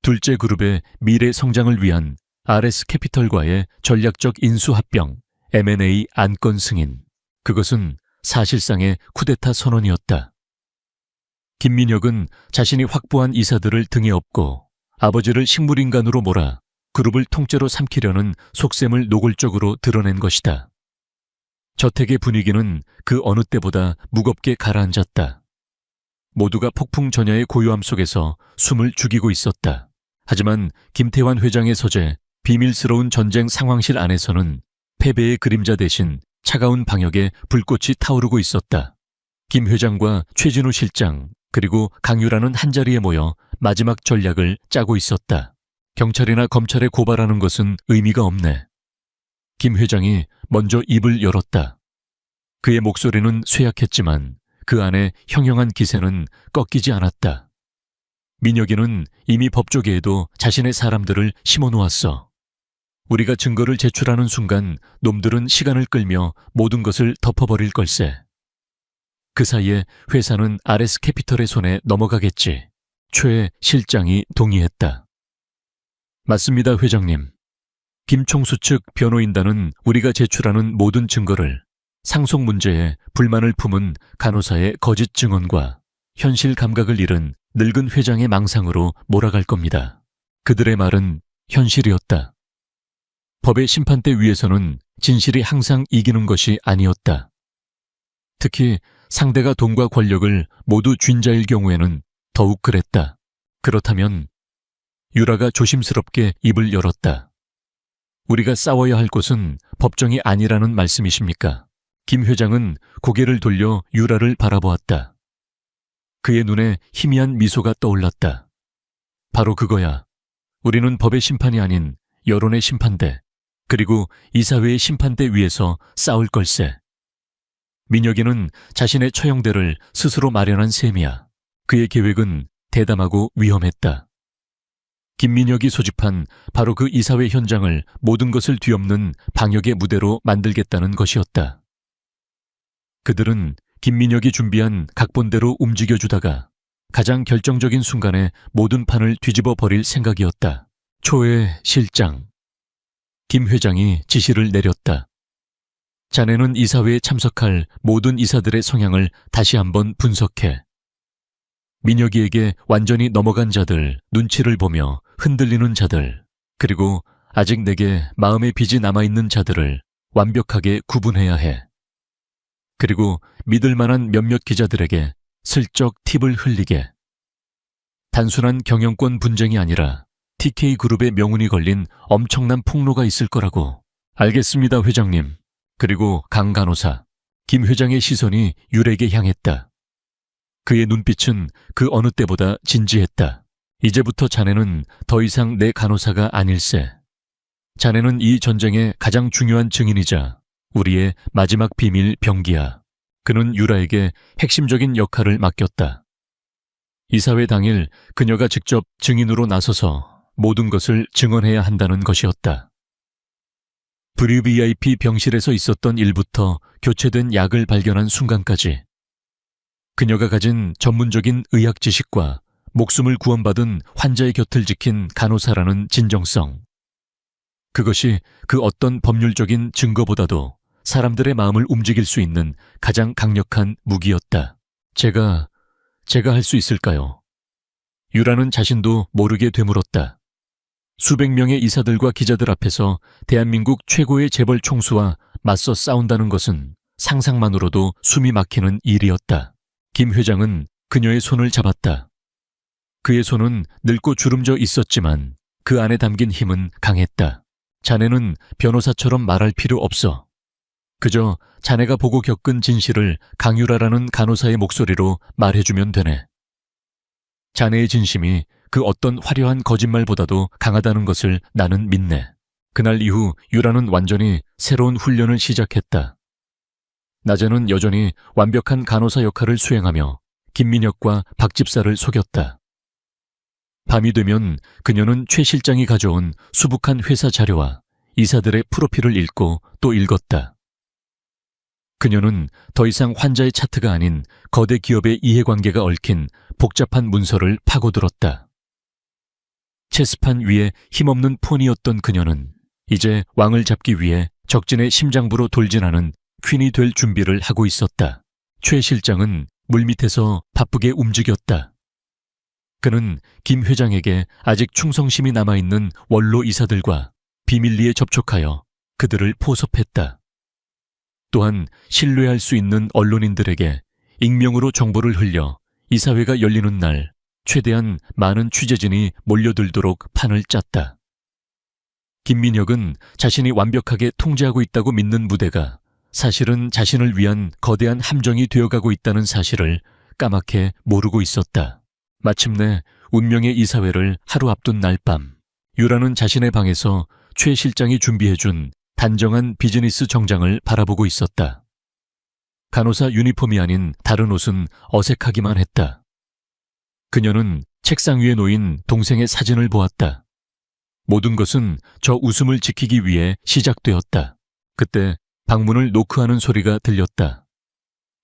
둘째, 그룹의 미래 성장을 위한 RS 캐피털과의 전략적 인수 합병, M&A 안건 승인. 그것은 사실상의 쿠데타 선언이었다. 김민혁은 자신이 확보한 이사들을 등에 업고 아버지를 식물인간으로 몰아 그룹을 통째로 삼키려는 속셈을 노골적으로 드러낸 것이다. 저택의 분위기는 그 어느 때보다 무겁게 가라앉았다. 모두가 폭풍 전야의 고요함 속에서 숨을 죽이고 있었다. 하지만 김태환 회장의 서재 비밀스러운 전쟁 상황실 안에서는 패배의 그림자 대신 차가운 방역에 불꽃이 타오르고 있었다. 김 회장과 최진우 실장 그리고 강유라는 한자리에 모여 마지막 전략을 짜고 있었다. 경찰이나 검찰에 고발하는 것은 의미가 없네. 김 회장이 먼저 입을 열었다. 그의 목소리는 쇠약했지만 그 안에 형형한 기세는 꺾이지 않았다. 민혁이는 이미 법조계에도 자신의 사람들을 심어놓았어. 우리가 증거를 제출하는 순간 놈들은 시간을 끌며 모든 것을 덮어버릴 걸세. 그 사이에 회사는 RS 캐피털의 손에 넘어가겠지. 최 실장이 동의했다. 맞습니다, 회장님. 김 총수 측 변호인단은 우리가 제출하는 모든 증거를 상속 문제에 불만을 품은 간호사의 거짓 증언과 현실 감각을 잃은 늙은 회장의 망상으로 몰아갈 겁니다. 그들의 말은 현실이었다. 법의 심판대 위에서는 진실이 항상 이기는 것이 아니었다. 특히 상대가 돈과 권력을 모두 쥔 자일 경우에는 더욱 그랬다. 그렇다면 유라가 조심스럽게 입을 열었다. 우리가 싸워야 할 곳은 법정이 아니라는 말씀이십니까? 김 회장은 고개를 돌려 유라를 바라보았다. 그의 눈에 희미한 미소가 떠올랐다. 바로 그거야. 우리는 법의 심판이 아닌 여론의 심판대, 그리고 이 사회의 심판대 위에서 싸울 걸세. 민혁이는 자신의 처형대를 스스로 마련한 셈이야. 그의 계획은 대담하고 위험했다. 김민혁이 소집한 바로 그 이사회 현장을 모든 것을 뒤엎는 방역의 무대로 만들겠다는 것이었다. 그들은 김민혁이 준비한 각본대로 움직여주다가 가장 결정적인 순간에 모든 판을 뒤집어 버릴 생각이었다. 초의 실장. 김 회장이 지시를 내렸다. 자네는 이사회에 참석할 모든 이사들의 성향을 다시 한번 분석해. 민혁이에게 완전히 넘어간 자들, 눈치를 보며 흔들리는 자들, 그리고 아직 내게 마음의 빚이 남아있는 자들을 완벽하게 구분해야 해. 그리고 믿을 만한 몇몇 기자들에게 슬쩍 팁을 흘리게. 단순한 경영권 분쟁이 아니라 TK그룹의 명운이 걸린 엄청난 폭로가 있을 거라고. 알겠습니다, 회장님. 그리고 강 간호사. 김 회장의 시선이 유라에게 향했다. 그의 눈빛은 그 어느 때보다 진지했다. 이제부터 자네는 더 이상 내 간호사가 아닐세. 자네는 이 전쟁의 가장 중요한 증인이자 우리의 마지막 비밀 병기야. 그는 유라에게 핵심적인 역할을 맡겼다. 이사회 당일 그녀가 직접 증인으로 나서서 모든 것을 증언해야 한다는 것이었다. WVIP 병실에서 있었던 일부터 교체된 약을 발견한 순간까지 그녀가 가진 전문적인 의학 지식과 목숨을 구원받은 환자의 곁을 지킨 간호사라는 진정성. 그것이 그 어떤 법률적인 증거보다도 사람들의 마음을 움직일 수 있는 가장 강력한 무기였다. 제가 할 수 있을까요? 유라는 자신도 모르게 되물었다. 수백 명의 이사들과 기자들 앞에서 대한민국 최고의 재벌 총수와 맞서 싸운다는 것은 상상만으로도 숨이 막히는 일이었다. 김 회장은 그녀의 손을 잡았다. 그의 손은 늙고 주름져 있었지만 그 안에 담긴 힘은 강했다. 자네는 변호사처럼 말할 필요 없어. 그저 자네가 보고 겪은 진실을 강유라라는 간호사의 목소리로 말해주면 되네. 자네의 진심이 그 어떤 화려한 거짓말보다도 강하다는 것을 나는 믿네. 그날 이후 유라는 완전히 새로운 훈련을 시작했다. 낮에는 여전히 완벽한 간호사 역할을 수행하며 김민혁과 박 집사를 속였다. 밤이 되면 그녀는 최 실장이 가져온 수북한 회사 자료와 이사들의 프로필을 읽고 또 읽었다. 그녀는 더 이상 환자의 차트가 아닌 거대 기업의 이해관계가 얽힌 복잡한 문서를 파고들었다. 체스판 위에 힘없는 폰이었던 그녀는 이제 왕을 잡기 위해 적진의 심장부로 돌진하는 퀸이 될 준비를 하고 있었다. 최 실장은 물밑에서 바쁘게 움직였다. 그는 김 회장에게 아직 충성심이 남아있는 원로 이사들과 비밀리에 접촉하여 그들을 포섭했다. 또한 신뢰할 수 있는 언론인들에게 익명으로 정보를 흘려 이사회가 열리는 날 최대한 많은 취재진이 몰려들도록 판을 짰다. 김민혁은 자신이 완벽하게 통제하고 있다고 믿는 무대가 사실은 자신을 위한 거대한 함정이 되어가고 있다는 사실을 까맣게 모르고 있었다. 마침내 운명의 이사회를 하루 앞둔 날 밤, 유라는 자신의 방에서 최 실장이 준비해준 단정한 비즈니스 정장을 바라보고 있었다. 간호사 유니폼이 아닌 다른 옷은 어색하기만 했다. 그녀는 책상 위에 놓인 동생의 사진을 보았다. 모든 것은 저 웃음을 지키기 위해 시작되었다. 그때 방문을 노크하는 소리가 들렸다.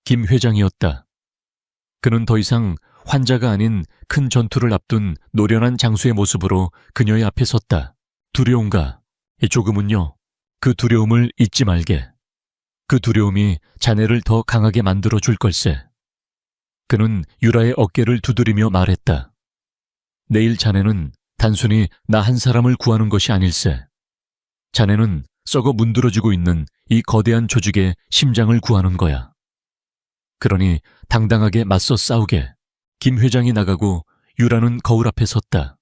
김 회장이었다. 그는 더 이상 환자가 아닌 큰 전투를 앞둔 노련한 장수의 모습으로 그녀의 앞에 섰다. 두려운가? 조금은요. 그 두려움을 잊지 말게. 그 두려움이 자네를 더 강하게 만들어줄 걸세. 그는 유라의 어깨를 두드리며 말했다. 내일 자네는 단순히 나 한 사람을 구하는 것이 아닐세. 자네는 썩어 문드러지고 있는 이 거대한 조직의 심장을 구하는 거야. 그러니 당당하게 맞서 싸우게. 김 회장이 나가고 유라는 거울 앞에 섰다.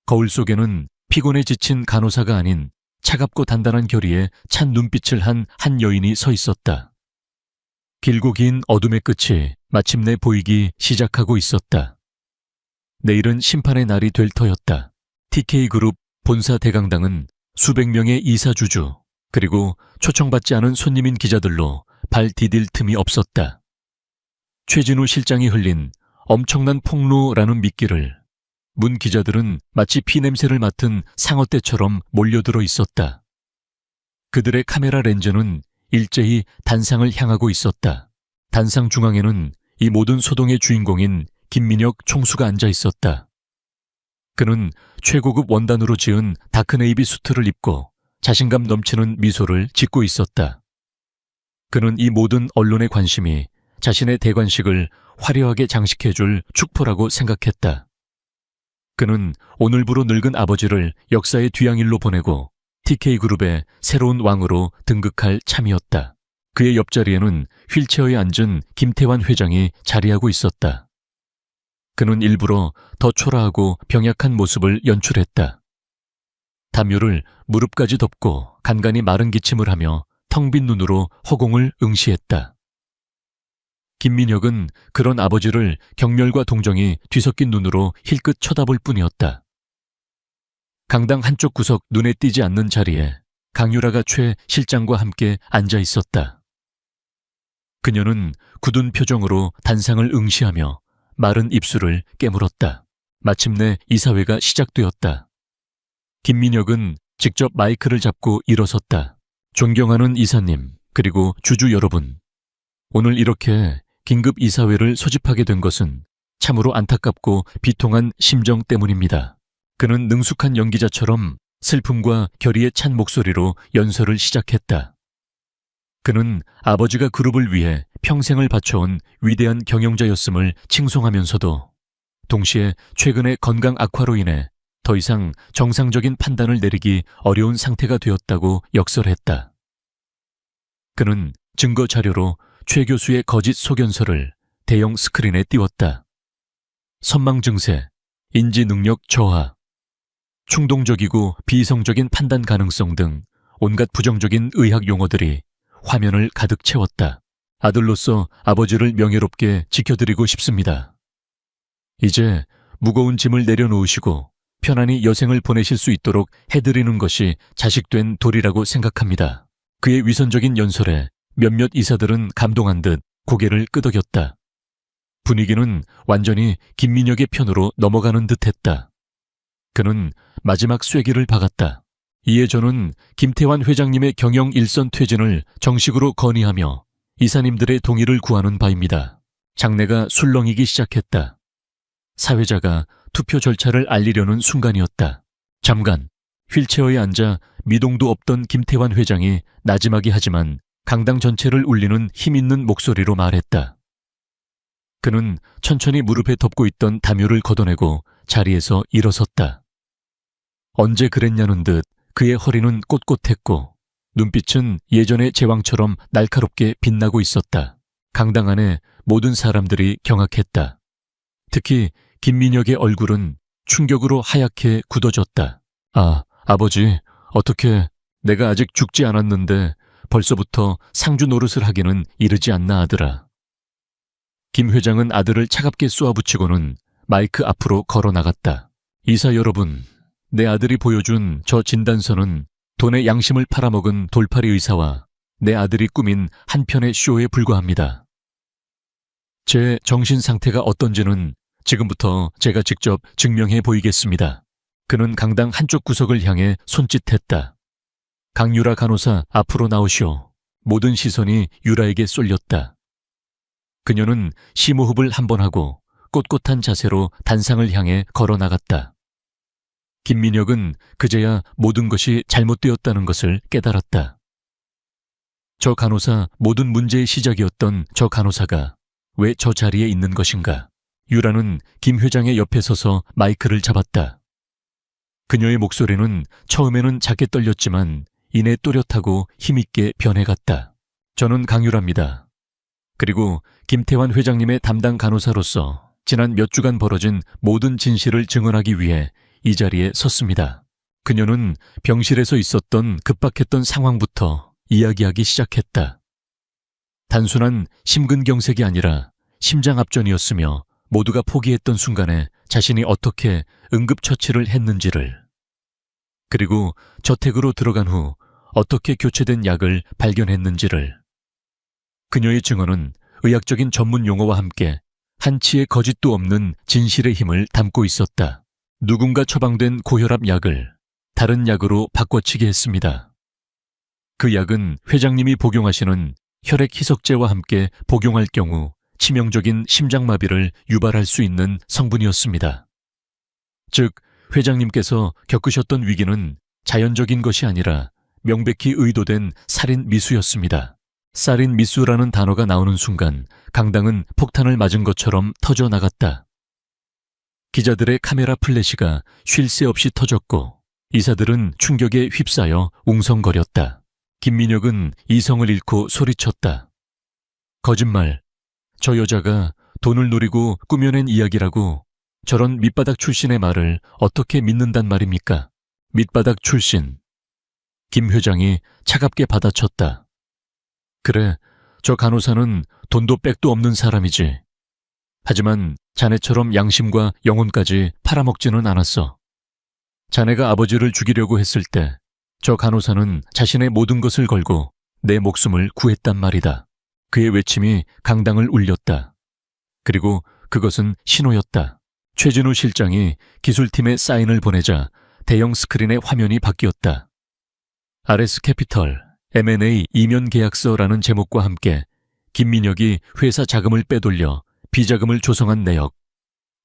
거울 속에는 피곤에 지친 간호사가 아닌 차갑고 단단한 결의에 찬 눈빛을 한 여인이 서 있었다. 길고 긴 어둠의 끝이 마침내 보이기 시작하고 있었다. 내일은 심판의 날이 될 터였다. TK그룹 본사 대강당은 수백 명의 이사주주 그리고 초청받지 않은 손님인 기자들로 발 디딜 틈이 없었다. 최진우 실장이 흘린 엄청난 폭로라는 미끼를 문 기자들은 마치 피냄새를 맡은 상어떼처럼 몰려들어 있었다. 그들의 카메라 렌즈는 일제히 단상을 향하고 있었다. 단상 중앙에는 이 모든 소동의 주인공인 김민혁 총수가 앉아 있었다. 그는 최고급 원단으로 지은 다크네이비 수트를 입고 자신감 넘치는 미소를 짓고 있었다. 그는 이 모든 언론의 관심이 자신의 대관식을 화려하게 장식해줄 축포라고 생각했다. 그는 오늘부로 늙은 아버지를 역사의 뒤양일로 보내고 TK그룹의 새로운 왕으로 등극할 참이었다. 그의 옆자리에는 휠체어에 앉은 김태환 회장이 자리하고 있었다. 그는 일부러 더 초라하고 병약한 모습을 연출했다. 담요를 무릎까지 덮고 간간히 마른 기침을 하며 텅 빈 눈으로 허공을 응시했다. 김민혁은 그런 아버지를 경멸과 동정이 뒤섞인 눈으로 힐끗 쳐다볼 뿐이었다. 강당 한쪽 구석 눈에 띄지 않는 자리에 강유라가 최 실장과 함께 앉아 있었다. 그녀는 굳은 표정으로 단상을 응시하며 마른 입술을 깨물었다. 마침내 이사회가 시작되었다. 김민혁은 직접 마이크를 잡고 일어섰다. 존경하는 이사님, 그리고 주주 여러분. 오늘 이렇게 긴급 이사회를 소집하게 된 것은 참으로 안타깝고 비통한 심정 때문입니다. 그는 능숙한 연기자처럼 슬픔과 결의에 찬 목소리로 연설을 시작했다. 그는 아버지가 그룹을 위해 평생을 바쳐온 위대한 경영자였음을 칭송하면서도 동시에 최근의 건강 악화로 인해 더 이상 정상적인 판단을 내리기 어려운 상태가 되었다고 역설했다. 그는 증거 자료로 최 교수의 거짓 소견서를 대형 스크린에 띄웠다. 선망 증세, 인지 능력 저하, 충동적이고 비이성적인 판단 가능성 등 온갖 부정적인 의학 용어들이 화면을 가득 채웠다. 아들로서 아버지를 명예롭게 지켜드리고 싶습니다. 이제 무거운 짐을 내려놓으시고 편안히 여생을 보내실 수 있도록 해드리는 것이 자식된 도리라고 생각합니다. 그의 위선적인 연설에 몇몇 이사들은 감동한 듯 고개를 끄덕였다. 분위기는 완전히 김민혁의 편으로 넘어가는 듯했다. 그는 마지막 쐐기를 박았다. 이에 저는 김태환 회장님의 경영 일선 퇴진을 정식으로 건의하며 이사님들의 동의를 구하는 바입니다. 장내가 술렁이기 시작했다. 사회자가 투표 절차를 알리려는 순간이었다. 잠깐, 휠체어에 앉아 미동도 없던 김태환 회장이 나지막이 하지만 강당 전체를 울리는 힘있는 목소리로 말했다. 그는 천천히 무릎에 덮고 있던 담요를 걷어내고 자리에서 일어섰다. 언제 그랬냐는 듯 그의 허리는 꼿꼿했고 눈빛은 예전의 제왕처럼 날카롭게 빛나고 있었다. 강당 안에 모든 사람들이 경악했다. 특히 김민혁의 얼굴은 충격으로 하얗게 굳어졌다. 아, 아버지, 어떻게 내가 아직 죽지 않았는데 벌써부터 상주 노릇을 하기는 이르지 않나 아들아. 김 회장은 아들을 차갑게 쏘아붙이고는 마이크 앞으로 걸어 나갔다. 이사 여러분, 내 아들이 보여준 저 진단서는 돈의 양심을 팔아먹은 돌팔이 의사와 내 아들이 꾸민 한 편의 쇼에 불과합니다. 제 정신 상태가 어떤지는 지금부터 제가 직접 증명해 보이겠습니다. 그는 강당 한쪽 구석을 향해 손짓했다. 강유라 간호사 앞으로 나오시오. 모든 시선이 유라에게 쏠렸다. 그녀는 심호흡을 한 번 하고 꼿꼿한 자세로 단상을 향해 걸어 나갔다. 김민혁은 그제야 모든 것이 잘못되었다는 것을 깨달았다. 저 간호사, 모든 문제의 시작이었던 저 간호사가 왜 저 자리에 있는 것인가? 유라는 김 회장의 옆에 서서 마이크를 잡았다. 그녀의 목소리는 처음에는 작게 떨렸지만 이내 또렷하고 힘있게 변해갔다. 저는 강유라입니다. 그리고 김태환 회장님의 담당 간호사로서 지난 몇 주간 벌어진 모든 진실을 증언하기 위해 이 자리에 섰습니다. 그녀는 병실에서 있었던 급박했던 상황부터 이야기하기 시작했다. 단순한 심근경색이 아니라 심장압전이었으며 모두가 포기했던 순간에 자신이 어떻게 응급처치를 했는지를, 그리고 저택으로 들어간 후 어떻게 교체된 약을 발견했는지를. 그녀의 증언은 의학적인 전문 용어와 함께 한치의 거짓도 없는 진실의 힘을 담고 있었다. 누군가 처방된 고혈압 약을 다른 약으로 바꿔치기 했습니다. 그 약은 회장님이 복용하시는 혈액 희석제와 함께 복용할 경우 치명적인 심장마비를 유발할 수 있는 성분이었습니다. 즉, 회장님께서 겪으셨던 위기는 자연적인 것이 아니라 명백히 의도된 살인 미수였습니다. 살인 미수라는 단어가 나오는 순간 강당은 폭탄을 맞은 것처럼 터져 나갔다. 기자들의 카메라 플래시가 쉴 새 없이 터졌고 의사들은 충격에 휩싸여 웅성거렸다. 김민혁은 이성을 잃고 소리쳤다. 거짓말. 저 여자가 돈을 노리고 꾸며낸 이야기라고 저런 밑바닥 출신의 말을 어떻게 믿는단 말입니까? 밑바닥 출신. 김 회장이 차갑게 받아쳤다. 그래, 저 간호사는 돈도 백도 없는 사람이지. 하지만 자네처럼 양심과 영혼까지 팔아먹지는 않았어. 자네가 아버지를 죽이려고 했을 때 저 간호사는 자신의 모든 것을 걸고 내 목숨을 구했단 말이다. 그의 외침이 강당을 울렸다. 그리고 그것은 신호였다. 최진우 실장이 기술팀에 사인을 보내자 대형 스크린의 화면이 바뀌었다. RS 캐피털 M&A 이면 계약서라는 제목과 함께 김민혁이 회사 자금을 빼돌려 비자금을 조성한 내역.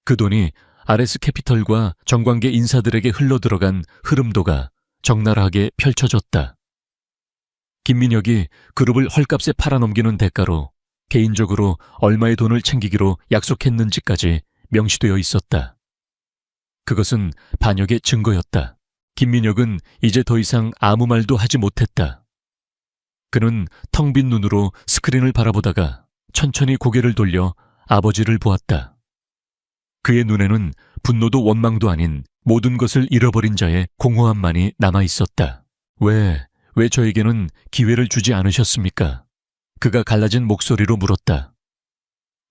그 돈이 RS 캐피털과 정관계 인사들에게 흘러들어간 흐름도가 적나라하게 펼쳐졌다. 김민혁이 그룹을 헐값에 팔아넘기는 대가로 개인적으로 얼마의 돈을 챙기기로 약속했는지까지 명시되어 있었다. 그것은 반역의 증거였다. 김민혁은 이제 더 이상 아무 말도 하지 못했다. 그는 텅 빈 눈으로 스크린을 바라보다가 천천히 고개를 돌려 아버지를 보았다. 그의 눈에는 분노도 원망도 아닌 모든 것을 잃어버린 자의 공허함만이 남아있었다. 왜 저에게는 기회를 주지 않으셨습니까? 그가 갈라진 목소리로 물었다.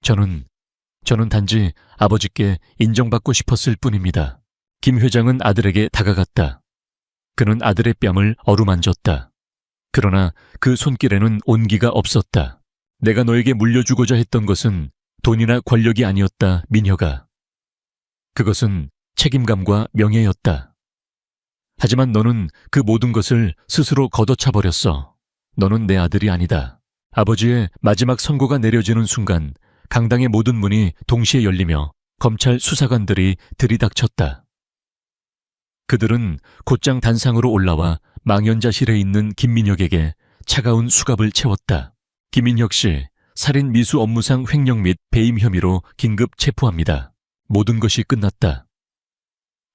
저는 단지 아버지께 인정받고 싶었을 뿐입니다. 김 회장은 아들에게 다가갔다. 그는 아들의 뺨을 어루만졌다. 그러나 그 손길에는 온기가 없었다. 내가 너에게 물려주고자 했던 것은 돈이나 권력이 아니었다, 민혁아. 그것은 책임감과 명예였다. 하지만 너는 그 모든 것을 스스로 걷어차버렸어. 너는 내 아들이 아니다. 아버지의 마지막 선고가 내려지는 순간 강당의 모든 문이 동시에 열리며 검찰 수사관들이 들이닥쳤다. 그들은 곧장 단상으로 올라와 망연자실해 있는 김민혁에게 차가운 수갑을 채웠다. 김민혁 씨, 살인 미수 업무상 횡령 및 배임 혐의로 긴급 체포합니다. 모든 것이 끝났다.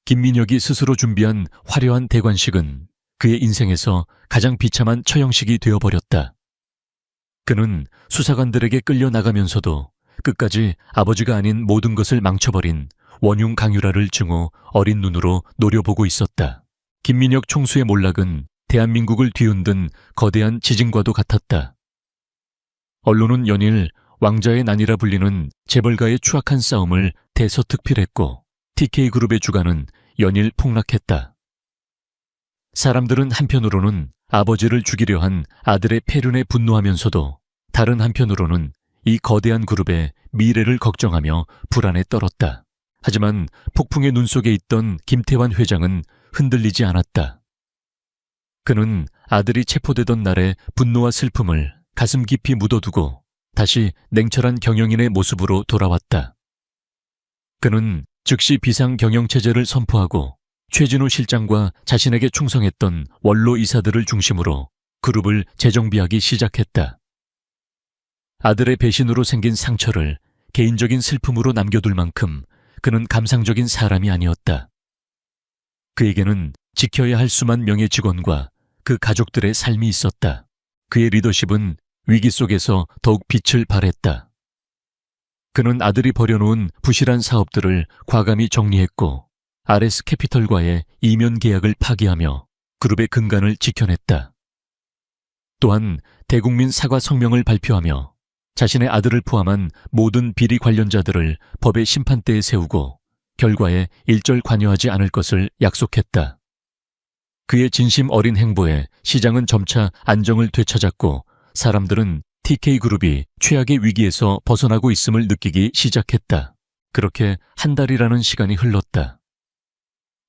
김민혁이 스스로 준비한 화려한 대관식은 그의 인생에서 가장 비참한 처형식이 되어버렸다. 그는 수사관들에게 끌려나가면서도 끝까지 아버지가 아닌 모든 것을 망쳐버린 원흉 강유라를 증오 어린 눈으로 노려보고 있었다. 김민혁 총수의 몰락은 대한민국을 뒤흔든 거대한 지진과도 같았다. 언론은 연일 왕자의 난이라 불리는 재벌가의 추악한 싸움을 대서특필했고 TK그룹의 주가는 연일 폭락했다. 사람들은 한편으로는 아버지를 죽이려 한 아들의 폐륜에 분노하면서도 다른 한편으로는 이 거대한 그룹의 미래를 걱정하며 불안에 떨었다. 하지만 폭풍의 눈 속에 있던 김태환 회장은 흔들리지 않았다. 그는 아들이 체포되던 날의 분노와 슬픔을 가슴 깊이 묻어두고 다시 냉철한 경영인의 모습으로 돌아왔다. 그는 즉시 비상경영체제를 선포하고 최진우 실장과 자신에게 충성했던 원로 이사들을 중심으로 그룹을 재정비하기 시작했다. 아들의 배신으로 생긴 상처를 개인적인 슬픔으로 남겨둘 만큼 그는 감상적인 사람이 아니었다. 그에게는 지켜야 할 수만 명의 직원과 그 가족들의 삶이 있었다. 그의 리더십은 위기 속에서 더욱 빛을 발했다. 그는 아들이 벌여놓은 부실한 사업들을 과감히 정리했고 RS 캐피털과의 이면 계약을 파기하며 그룹의 근간을 지켜냈다. 또한 대국민 사과 성명을 발표하며 자신의 아들을 포함한 모든 비리 관련자들을 법의 심판대에 세우고 결과에 일절 관여하지 않을 것을 약속했다. 그의 진심 어린 행보에 시장은 점차 안정을 되찾았고 사람들은 TK그룹이 최악의 위기에서 벗어나고 있음을 느끼기 시작했다. 그렇게 한 달이라는 시간이 흘렀다.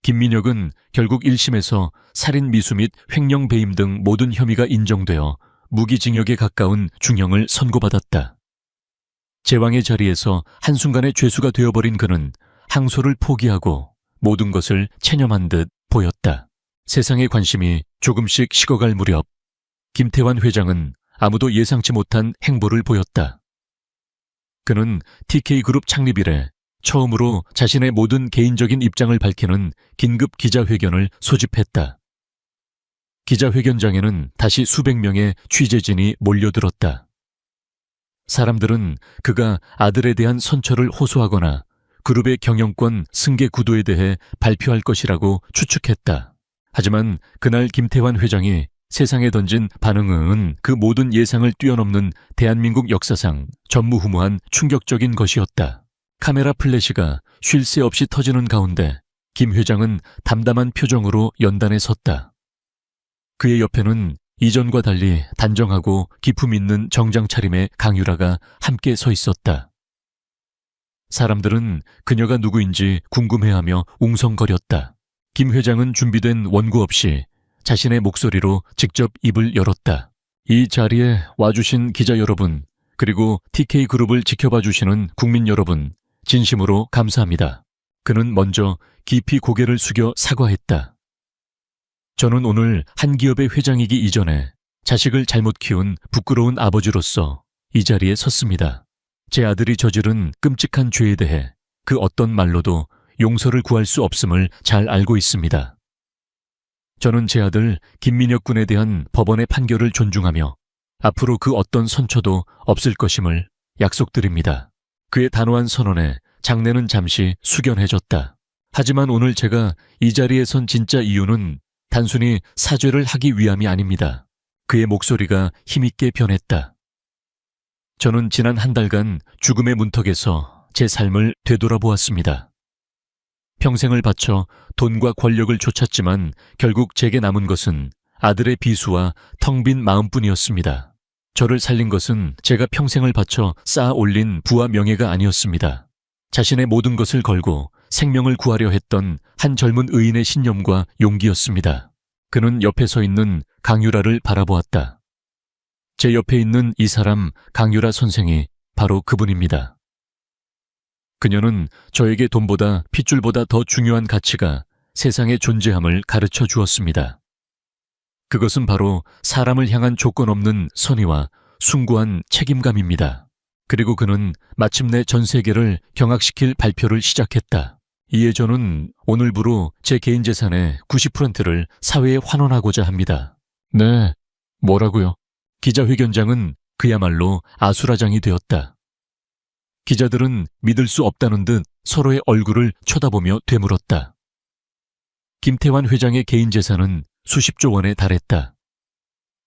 김민혁은 결국 1심에서 살인 미수 및 횡령 배임 등 모든 혐의가 인정되어 무기징역에 가까운 중형을 선고받았다. 제왕의 자리에서 한순간에 죄수가 되어버린 그는 항소를 포기하고 모든 것을 체념한 듯 보였다. 세상의 관심이 조금씩 식어갈 무렵 김태환 회장은 아무도 예상치 못한 행보를 보였다. 그는 TK그룹 창립 이래 처음으로 자신의 모든 개인적인 입장을 밝히는 긴급 기자회견을 소집했다. 기자회견장에는 다시 수백 명의 취재진이 몰려들었다. 사람들은 그가 아들에 대한 선처를 호소하거나 그룹의 경영권 승계 구도에 대해 발표할 것이라고 추측했다. 하지만 그날 김태환 회장이 세상에 던진 반응은 그 모든 예상을 뛰어넘는 대한민국 역사상 전무후무한 충격적인 것이었다. 카메라 플래시가 쉴 새 없이 터지는 가운데 김 회장은 담담한 표정으로 연단에 섰다. 그의 옆에는 이전과 달리 단정하고 기품 있는 정장 차림의 강유라가 함께 서 있었다. 사람들은 그녀가 누구인지 궁금해하며 웅성거렸다. 김 회장은 준비된 원고 없이 자신의 목소리로 직접 입을 열었다. 이 자리에 와주신 기자 여러분, 그리고 TK그룹을 지켜봐 주시는 국민 여러분, 진심으로 감사합니다. 그는 먼저 깊이 고개를 숙여 사과했다. 저는 오늘 한 기업의 회장이기 이전에 자식을 잘못 키운 부끄러운 아버지로서 이 자리에 섰습니다. 제 아들이 저지른 끔찍한 죄에 대해 그 어떤 말로도 용서를 구할 수 없음을 잘 알고 있습니다. 저는 제 아들 김민혁 군에 대한 법원의 판결을 존중하며 앞으로 그 어떤 선처도 없을 것임을 약속드립니다. 그의 단호한 선언에 장내는 잠시 숙연해졌다. 하지만 오늘 제가 이 자리에 선 진짜 이유는 단순히 사죄를 하기 위함이 아닙니다. 그의 목소리가 힘있게 변했다. 저는 지난 한 달간 죽음의 문턱에서 제 삶을 되돌아보았습니다. 평생을 바쳐 돈과 권력을 쫓았지만 결국 제게 남은 것은 아들의 비수와 텅 빈 마음뿐이었습니다. 저를 살린 것은 제가 평생을 바쳐 쌓아 올린 부와 명예가 아니었습니다. 자신의 모든 것을 걸고 생명을 구하려 했던 한 젊은 의인의 신념과 용기였습니다. 그는 옆에 서 있는 강유라를 바라보았다. 제 옆에 있는 이 사람 강유라 선생이 바로 그분입니다. 그녀는 저에게 돈보다 핏줄보다 더 중요한 가치가 세상의 존재함을 가르쳐 주었습니다. 그것은 바로 사람을 향한 조건 없는 선의와 숭고한 책임감입니다. 그리고 그는 마침내 전 세계를 경악시킬 발표를 시작했다. 이에 저는 오늘부로 제 개인 재산의 90%를 사회에 환원하고자 합니다. 네, 뭐라고요? 기자회견장은 그야말로 아수라장이 되었다. 기자들은 믿을 수 없다는 듯 서로의 얼굴을 쳐다보며 되물었다. 김태환 회장의 개인 재산은 수십조 원에 달했다.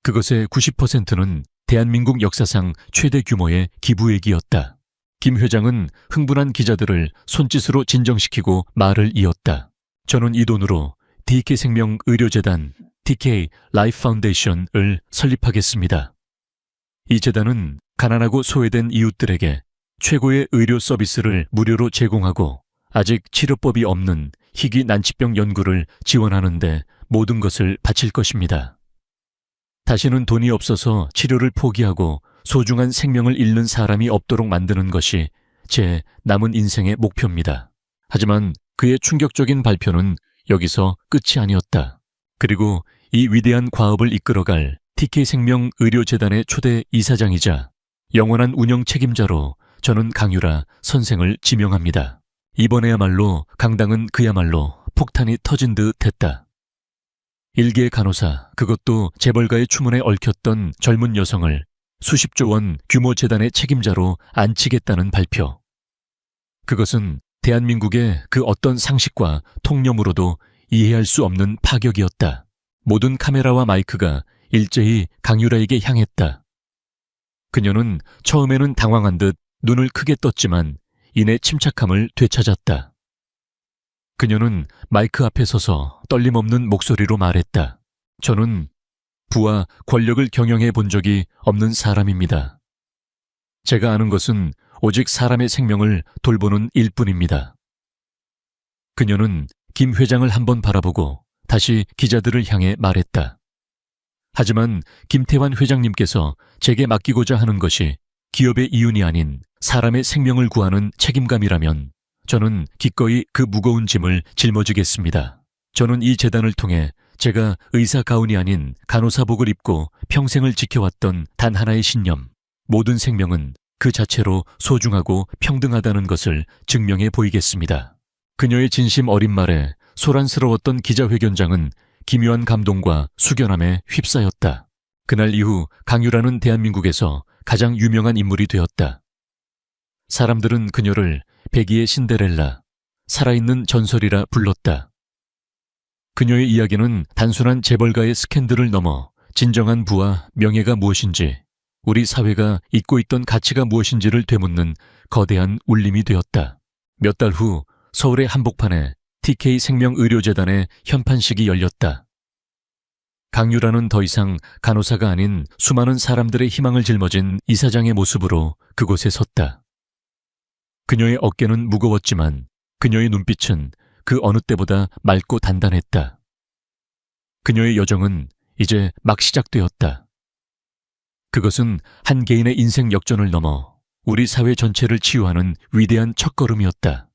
그것의 90%는 대한민국 역사상 최대 규모의 기부액이었다. 김 회장은 흥분한 기자들을 손짓으로 진정시키고 말을 이었다. 저는 이 돈으로 DK생명 의료재단 TK 라이프 파운데이션을 설립하겠습니다. 이 재단은 가난하고 소외된 이웃들에게 최고의 의료 서비스를 무료로 제공하고 아직 치료법이 없는 희귀 난치병 연구를 지원하는 데 모든 것을 바칠 것입니다. 다시는 돈이 없어서 치료를 포기하고 소중한 생명을 잃는 사람이 없도록 만드는 것이 제 남은 인생의 목표입니다. 하지만 그의 충격적인 발표는 여기서 끝이 아니었다. 그리고 이 위대한 과업을 이끌어갈 TK생명 의료재단의 초대 이사장이자 영원한 운영 책임자로 저는 강유라 선생을 지명합니다. 이번에야말로 강당은 그야말로 폭탄이 터진 듯 했다. 일개 간호사, 그것도 재벌가의 추문에 얽혔던 젊은 여성을 수십조 원 규모 재단의 책임자로 앉히겠다는 발표. 그것은 대한민국의 그 어떤 상식과 통념으로도 이해할 수 없는 파격이었다. 모든 카메라와 마이크가 일제히 강유라에게 향했다. 그녀는 처음에는 당황한 듯 눈을 크게 떴지만 이내 침착함을 되찾았다. 그녀는 마이크 앞에 서서 떨림 없는 목소리로 말했다. 저는 부와 권력을 경영해 본 적이 없는 사람입니다. 제가 아는 것은 오직 사람의 생명을 돌보는 일뿐입니다. 그녀는 김 회장을 한번 바라보고 다시 기자들을 향해 말했다. 하지만 김태환 회장님께서 제게 맡기고자 하는 것이 기업의 이윤이 아닌 사람의 생명을 구하는 책임감이라면 저는 기꺼이 그 무거운 짐을 짊어지겠습니다. 저는 이 재단을 통해 제가 의사 가운이 아닌 간호사복을 입고 평생을 지켜왔던 단 하나의 신념, 모든 생명은 그 자체로 소중하고 평등하다는 것을 증명해 보이겠습니다. 그녀의 진심 어린 말에 소란스러웠던 기자회견장은 기묘한 감동과 숙연함에 휩싸였다. 그날 이후 강유라는 대한민국에서 가장 유명한 인물이 되었다. 사람들은 그녀를 백이의 신데렐라, 살아있는 전설이라 불렀다. 그녀의 이야기는 단순한 재벌가의 스캔들을 넘어 진정한 부와 명예가 무엇인지, 우리 사회가 잊고 있던 가치가 무엇인지를 되묻는 거대한 울림이 되었다. 몇 달 후 서울의 한복판에 TK생명의료재단의 현판식이 열렸다. 강유라는 더 이상 간호사가 아닌 수많은 사람들의 희망을 짊어진 이사장의 모습으로 그곳에 섰다. 그녀의 어깨는 무거웠지만 그녀의 눈빛은 그 어느 때보다 맑고 단단했다. 그녀의 여정은 이제 막 시작되었다. 그것은 한 개인의 인생 역전을 넘어 우리 사회 전체를 치유하는 위대한 첫걸음이었다.